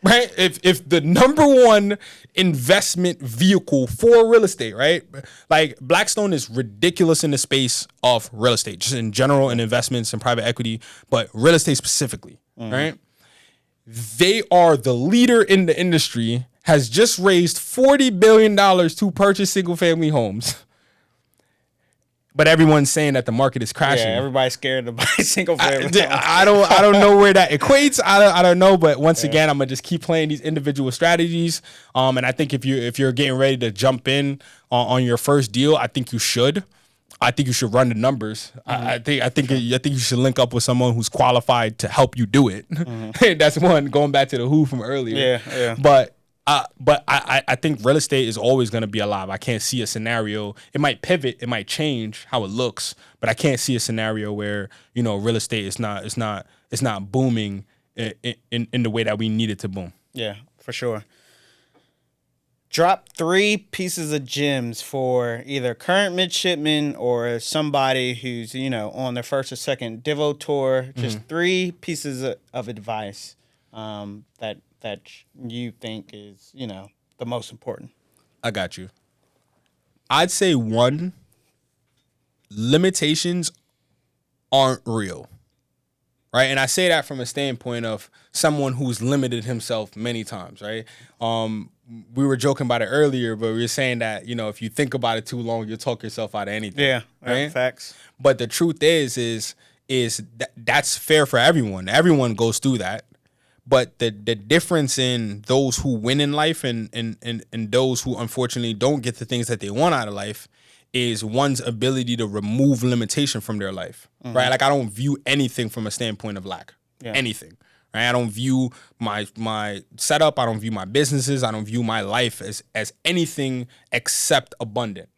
Right? If the number one investment vehicle for real estate, right? Like Blackstone is ridiculous in the space of real estate, just in general and investments and private equity, but real estate specifically, right? They are the leader in the industry, has just raised $40 billion to purchase single family homes. But everyone's saying that the market is crashing. Yeah, everybody's scared to buy single family. I don't know where that equates. I don't know. But once again, I'm gonna just keep playing these individual strategies. And I think if you're getting ready to jump in on your first deal, I think you should. I think you should run the numbers. I think you should link up with someone who's qualified to help you do it. That's one. Going back to the who from earlier. Yeah. But I think real estate is always going to be alive. I can't see a scenario. It might pivot. It might change how it looks, but I can't see a scenario where, real estate is not booming in the way that we need it to boom. Yeah, for sure. Drop 3 pieces of gems for either current midshipmen or somebody who's, on their first or second Divo tour. Just 3 pieces of advice that you think is, the most important. I got you. I'd say 1, limitations aren't real, right? And I say that from a standpoint of someone who's limited himself many times, right? We were joking about it earlier, but we were saying that, if you think about it too long, you'll talk yourself out of anything. Yeah, right? Facts. But the truth is that's fair for everyone. Everyone goes through that. But the difference in those who win in life and those who unfortunately don't get the things that they want out of life is one's ability to remove limitation from their life, right? Like I don't view anything from a standpoint of lack, anything, right? I don't view my setup. I don't view my businesses. I don't view my life as anything except abundant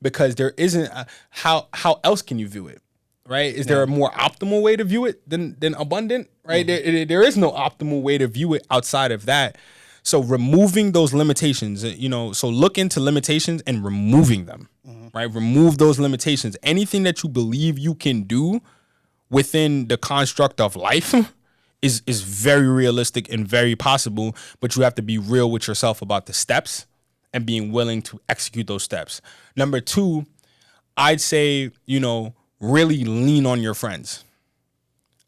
because there isn't how else can you view it? Right? Is there a more optimal way to view it than abundant? Right? There is no optimal way to view it outside of that. So removing those limitations, so look into limitations and removing them, right? Remove those limitations. Anything that you believe you can do within the construct of life is very realistic and very possible, but you have to be real with yourself about the steps and being willing to execute those steps. Number 2, I'd say, really lean on your friends.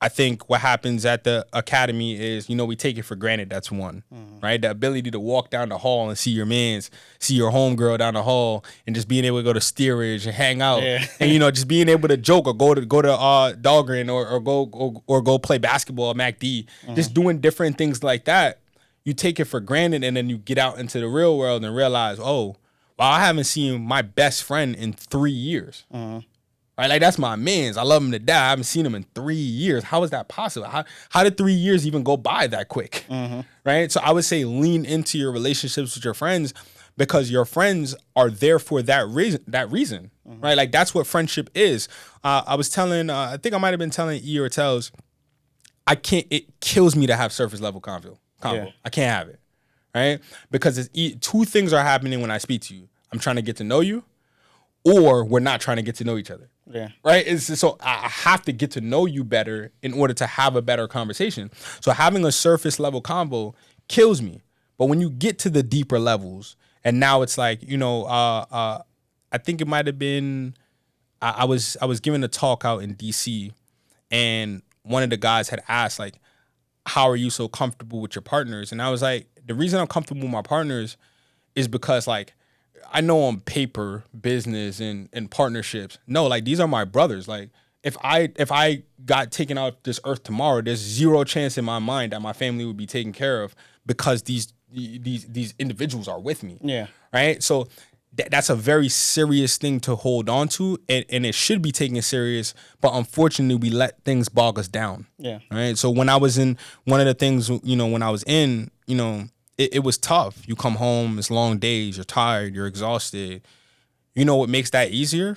I think what happens at the academy is, we take it for granted. That's one, right? The ability to walk down the hall and see your mans, see your homegirl down the hall, and just being able to go to steerage and hang out, and just being able to joke or go to Dahlgren or go play basketball at MacD, just doing different things like that. You take it for granted, and then you get out into the real world and realize, oh, well, I haven't seen my best friend in 3 years. Right, like that's my man's. I love him to die. I haven't seen him in 3 years. How is that possible? How did 3 years even go by that quick? Right. So I would say lean into your relationships with your friends because your friends are there for that reason. Right. Like that's what friendship is. I was telling. I think I might have been telling E or Tells. It kills me to have surface level convo. Yeah. I can't have it. Right. Because 2 things are happening when I speak to you. I'm trying to get to know you, or we're not trying to get to know each other. Yeah. Right. So I have to get to know you better in order to have a better conversation. So having a surface level convo kills me. But when you get to the deeper levels, and now it's like, I think it might have been, I was giving a talk out in DC, and one of the guys had asked, like, how are you so comfortable with your partners? And I was like, the reason I'm comfortable with my partners is because, like, I know on paper, business and partnerships, no, like these are my brothers. Like if I got taken out of this earth tomorrow, there's 0 chance in my mind that my family would be taken care of because these individuals are with me. Yeah. Right. So that's a very serious thing to hold on to, and it should be taken serious. But unfortunately, we let things bog us down. Yeah. Right. So when I was in one of the things, when I was in, it was tough. You come home, it's long days, you're tired, you're exhausted. You know what makes that easier?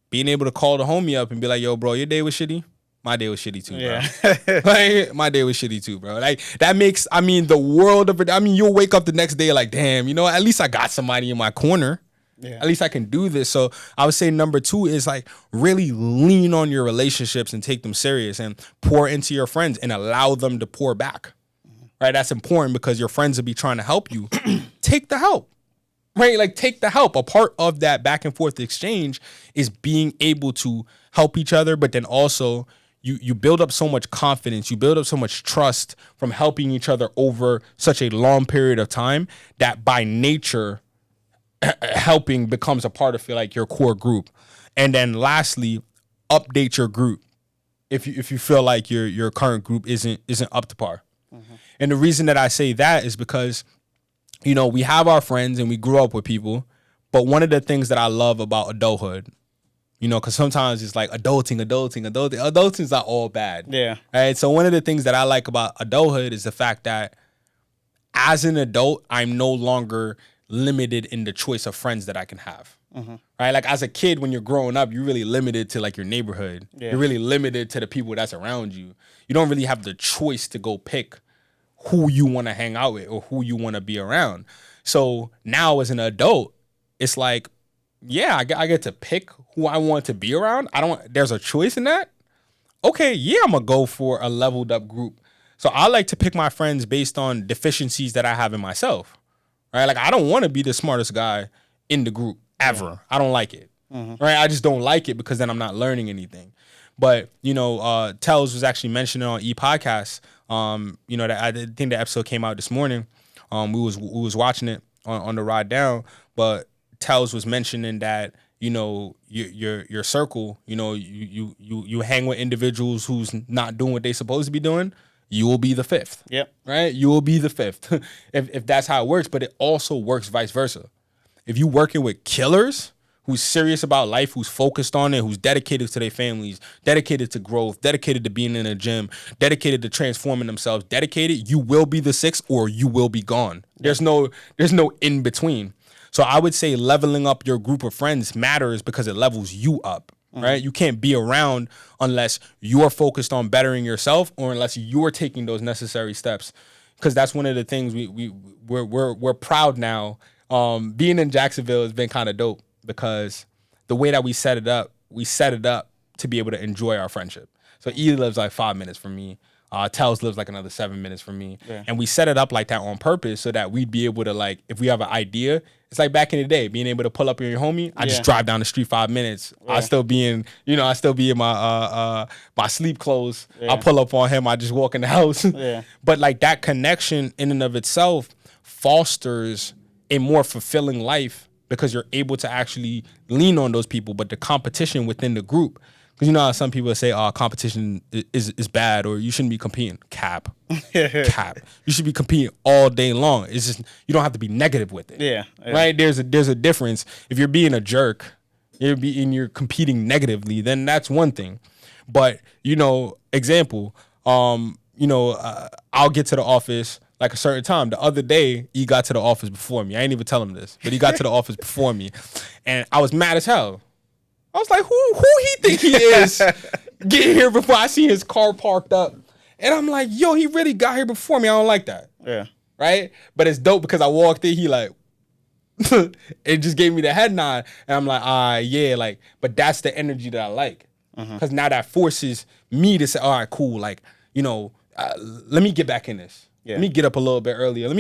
Being able to call the homie up and be like, yo, bro, your day was shitty. My day was shitty too, bro. Yeah. Like, my day was shitty too, bro. Like, that makes, the world of it. You'll wake up the next day like, damn, at least I got somebody in my corner. Yeah. At least I can do this. So I would say number 2 is like really lean on your relationships and take them serious and pour into your friends and allow them to pour back. Right? That's important because your friends will be trying to help you. Take the help. Right? Like, take the help. A part of that back and forth exchange is being able to help each other, but then also you build up so much confidence, you build up so much trust from helping each other over such a long period of time that by nature, helping becomes a part of your core group. And then lastly, update your group if you feel like your current group isn't up to par. Mm-hmm. And the reason that I say that is because we have our friends and we grew up with people, but one of the things that I love about adulthood, because sometimes it's like adulting's not all bad. Yeah. Right. So one of the things that I like about adulthood is the fact that as an adult, I'm no longer limited in the choice of friends that I can have. Mm-hmm. Right? Like, as a kid, when you're growing up, you're really limited to like your neighborhood. Yeah. You're really limited to the people that's around you. You don't really have the choice to go pick who you want to hang out with or who you want to be around. So now as an adult, it's like, yeah, I get to pick who I want to be around. There's a choice in that. Okay, yeah, I'm gonna go for a leveled up group. So I like to pick my friends based on deficiencies that I have in myself. Right? Like, I don't want to be the smartest guy in the group ever. Yeah. I don't like it. Mm-hmm. Right? I just don't like it because then I'm not learning anything. But, Tells was actually mentioning on e-podcast, that I think the episode came out this morning. We was watching it on the ride down, but Tells was mentioning that, your circle, you hang with individuals who's not doing what they supposed to be doing. You will be the 5th. Yep. Right? You will be the 5th if that's how it works. But it also works vice versa. If you working with killers who's serious about life, who's focused on it, who's dedicated to their families, dedicated to growth, dedicated to being in a gym, dedicated to transforming themselves, dedicated, you will be the 6th or you will be gone. Yep. There's no in between. So I would say leveling up your group of friends matters because it levels you up. Right? You can't be around unless you're focused on bettering yourself or unless you're taking those necessary steps. Because that's one of the things we're proud now. Being in Jacksonville has been kind of dope because the way that we set it up to be able to enjoy our friendship. So E lives like 5 minutes from me. Tells lives like another 7 minutes from me. Yeah. And we set it up like that on purpose so that we'd be able to, like, if we have an idea, it's like back in the day, being able to pull up on your homie. I just drive down the street 5 minutes. Yeah. I still be in my my sleep clothes. Yeah. I pull up on him. I just walk in the house. Yeah. But like that connection in and of itself fosters a more fulfilling life because you're able to actually lean on those people. But the competition within the group, because you know how some people say, competition is bad or you shouldn't be competing. Cap. Cap. You should be competing all day long. It's just, you don't have to be negative with it. Yeah. Right? There's a difference. If you're being a jerk, you're competing negatively, then that's one thing. But, example, I'll get to the office like a certain time. The other day, he got to the office before me. I ain't even tell him this, but he got to the office before me. And I was mad as hell. I was like, who he think he is getting here before I see his car parked up? And I'm like, yo, he really got here before me. I don't like that. Yeah. Right? But it's dope because I walked in, he like, it just gave me the head nod. And I'm like, yeah, like, but that's the energy that I like. Because now that forces me to say, all right, cool. Like, let me get back in this. Yeah. Let me get up a little bit earlier. Let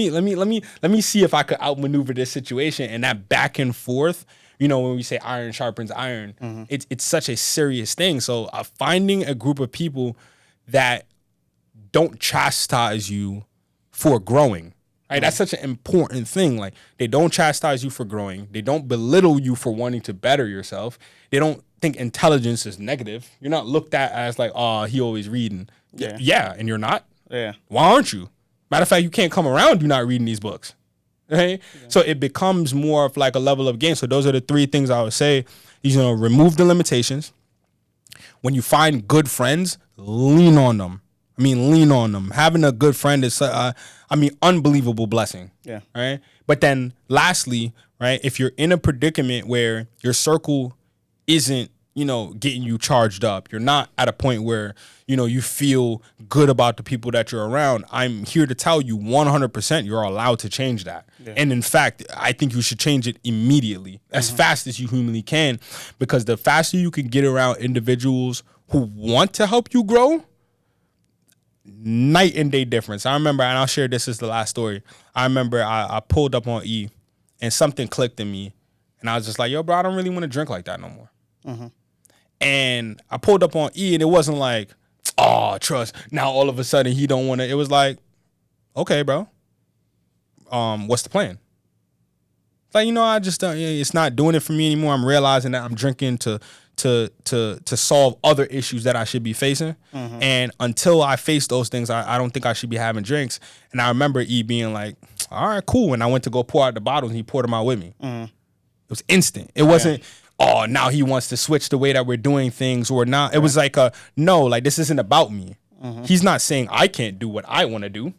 me see if I could outmaneuver this situation. And that back and forth, when we say iron sharpens iron, it's such a serious thing. So finding a group of people that don't chastise you for growing, right? That's such an important thing. Like, they don't chastise you for growing. They don't belittle you for wanting to better yourself. They don't think intelligence is negative. You're not looked at as like, he always reading. Yeah, and you're not. Yeah. Why aren't you? Matter of fact, you can't come around you not reading these books. right? Yeah. So it becomes more of like a level of game. So those are the three things I would say. Remove the limitations. When you find good friends, lean on them. Lean on them. Having a good friend is, unbelievable blessing. Yeah. Right. But then lastly, right, if you're in a predicament where your circle isn't, getting you charged up, you're not at a point where, you feel good about the people that you're around, I'm here to tell you 100% you're allowed to change that. Yeah. And in fact, I think you should change it immediately, as fast as you humanly can, because the faster you can get around individuals who want to help you grow, night and day difference. I remember, and I'll share this as the last story. I remember I pulled up on E and something clicked in me. And I was just like, yo, bro, I don't really want to drink like that no more. Mm-hmm. And I pulled up on E and it wasn't like, oh, Truss, now all of a sudden he don't want to. It was like, okay, bro, what's the plan? Like, I just it's not doing it for me anymore. I'm realizing that I'm drinking to solve other issues that I should be facing. Mm-hmm. And until I face those things, I don't think I should be having drinks. And I remember E being like, all right, cool. And I went to go pour out the bottles and he poured them out with me. Mm-hmm. It was instant. It wasn't, oh, now he wants to switch the way that we're doing things or not. It was like, no, like this isn't about me. Mm-hmm. He's not saying I can't do what I want to do.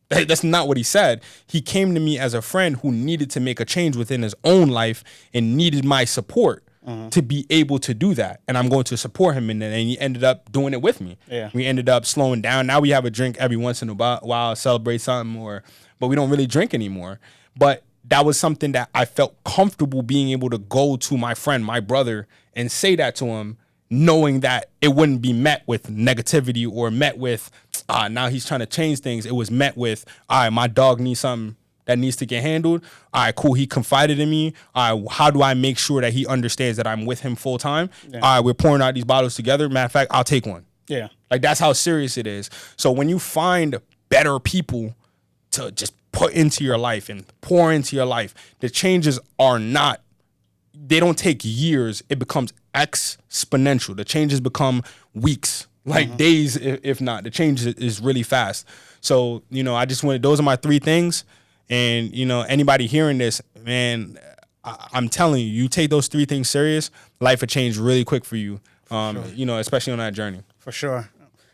That's not what he said. He came to me as a friend who needed to make a change within his own life and needed my support to be able to do that. And I'm going to support him in it. And he ended up doing it with me. Yeah. We ended up slowing down. Now we have a drink every once in a while, celebrate something, but we don't really drink anymore. But that was something that I felt comfortable being able to go to my friend, my brother, and say that to him, knowing that it wouldn't be met with negativity or met with, now he's trying to change things. It was met with, all right, my dog needs something that needs to get handled. All right, cool. He confided in me. All right, how do I make sure that he understands that I'm with him full time? Yeah. All right, we're pouring out these bottles together. Matter of fact, I'll take one. Yeah. Like, that's how serious it is. So when you find better people to just put into your life and pour into your life, the changes they don't take years. It becomes exponential. The changes become weeks, like days, if not. The change is really fast. So, I just wanted, those are my three things. And, anybody hearing this, man, I'm telling you, you take those three things serious, life will change really quick for you, sure. Especially on that journey. For sure.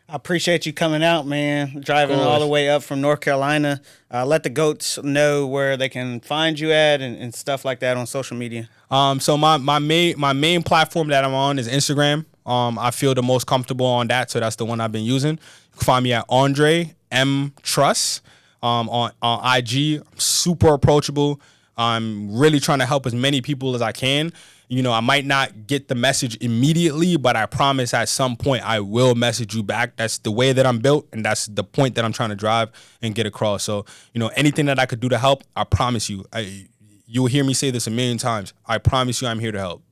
I appreciate you coming out, man, driving all the way up from North Carolina. Let the GOATs know where they can find you at and stuff like that on social media. So my main platform that I'm on is Instagram. I feel the most comfortable on that, so that's the one I've been using. You can find me at Andre M. Truss. On IG. I'm super approachable. I'm really trying to help as many people as I can. I might not get the message immediately, but I promise at some point I will message you back. That's the way that I'm built, and that's the point that I'm trying to drive and get across. So, anything that I could do to help, I promise you. You'll hear me say this a million times. I promise you I'm here to help.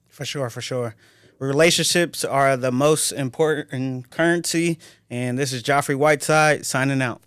For sure, for sure. Relationships are the most important currency, and this is Joffrey Whiteside signing out.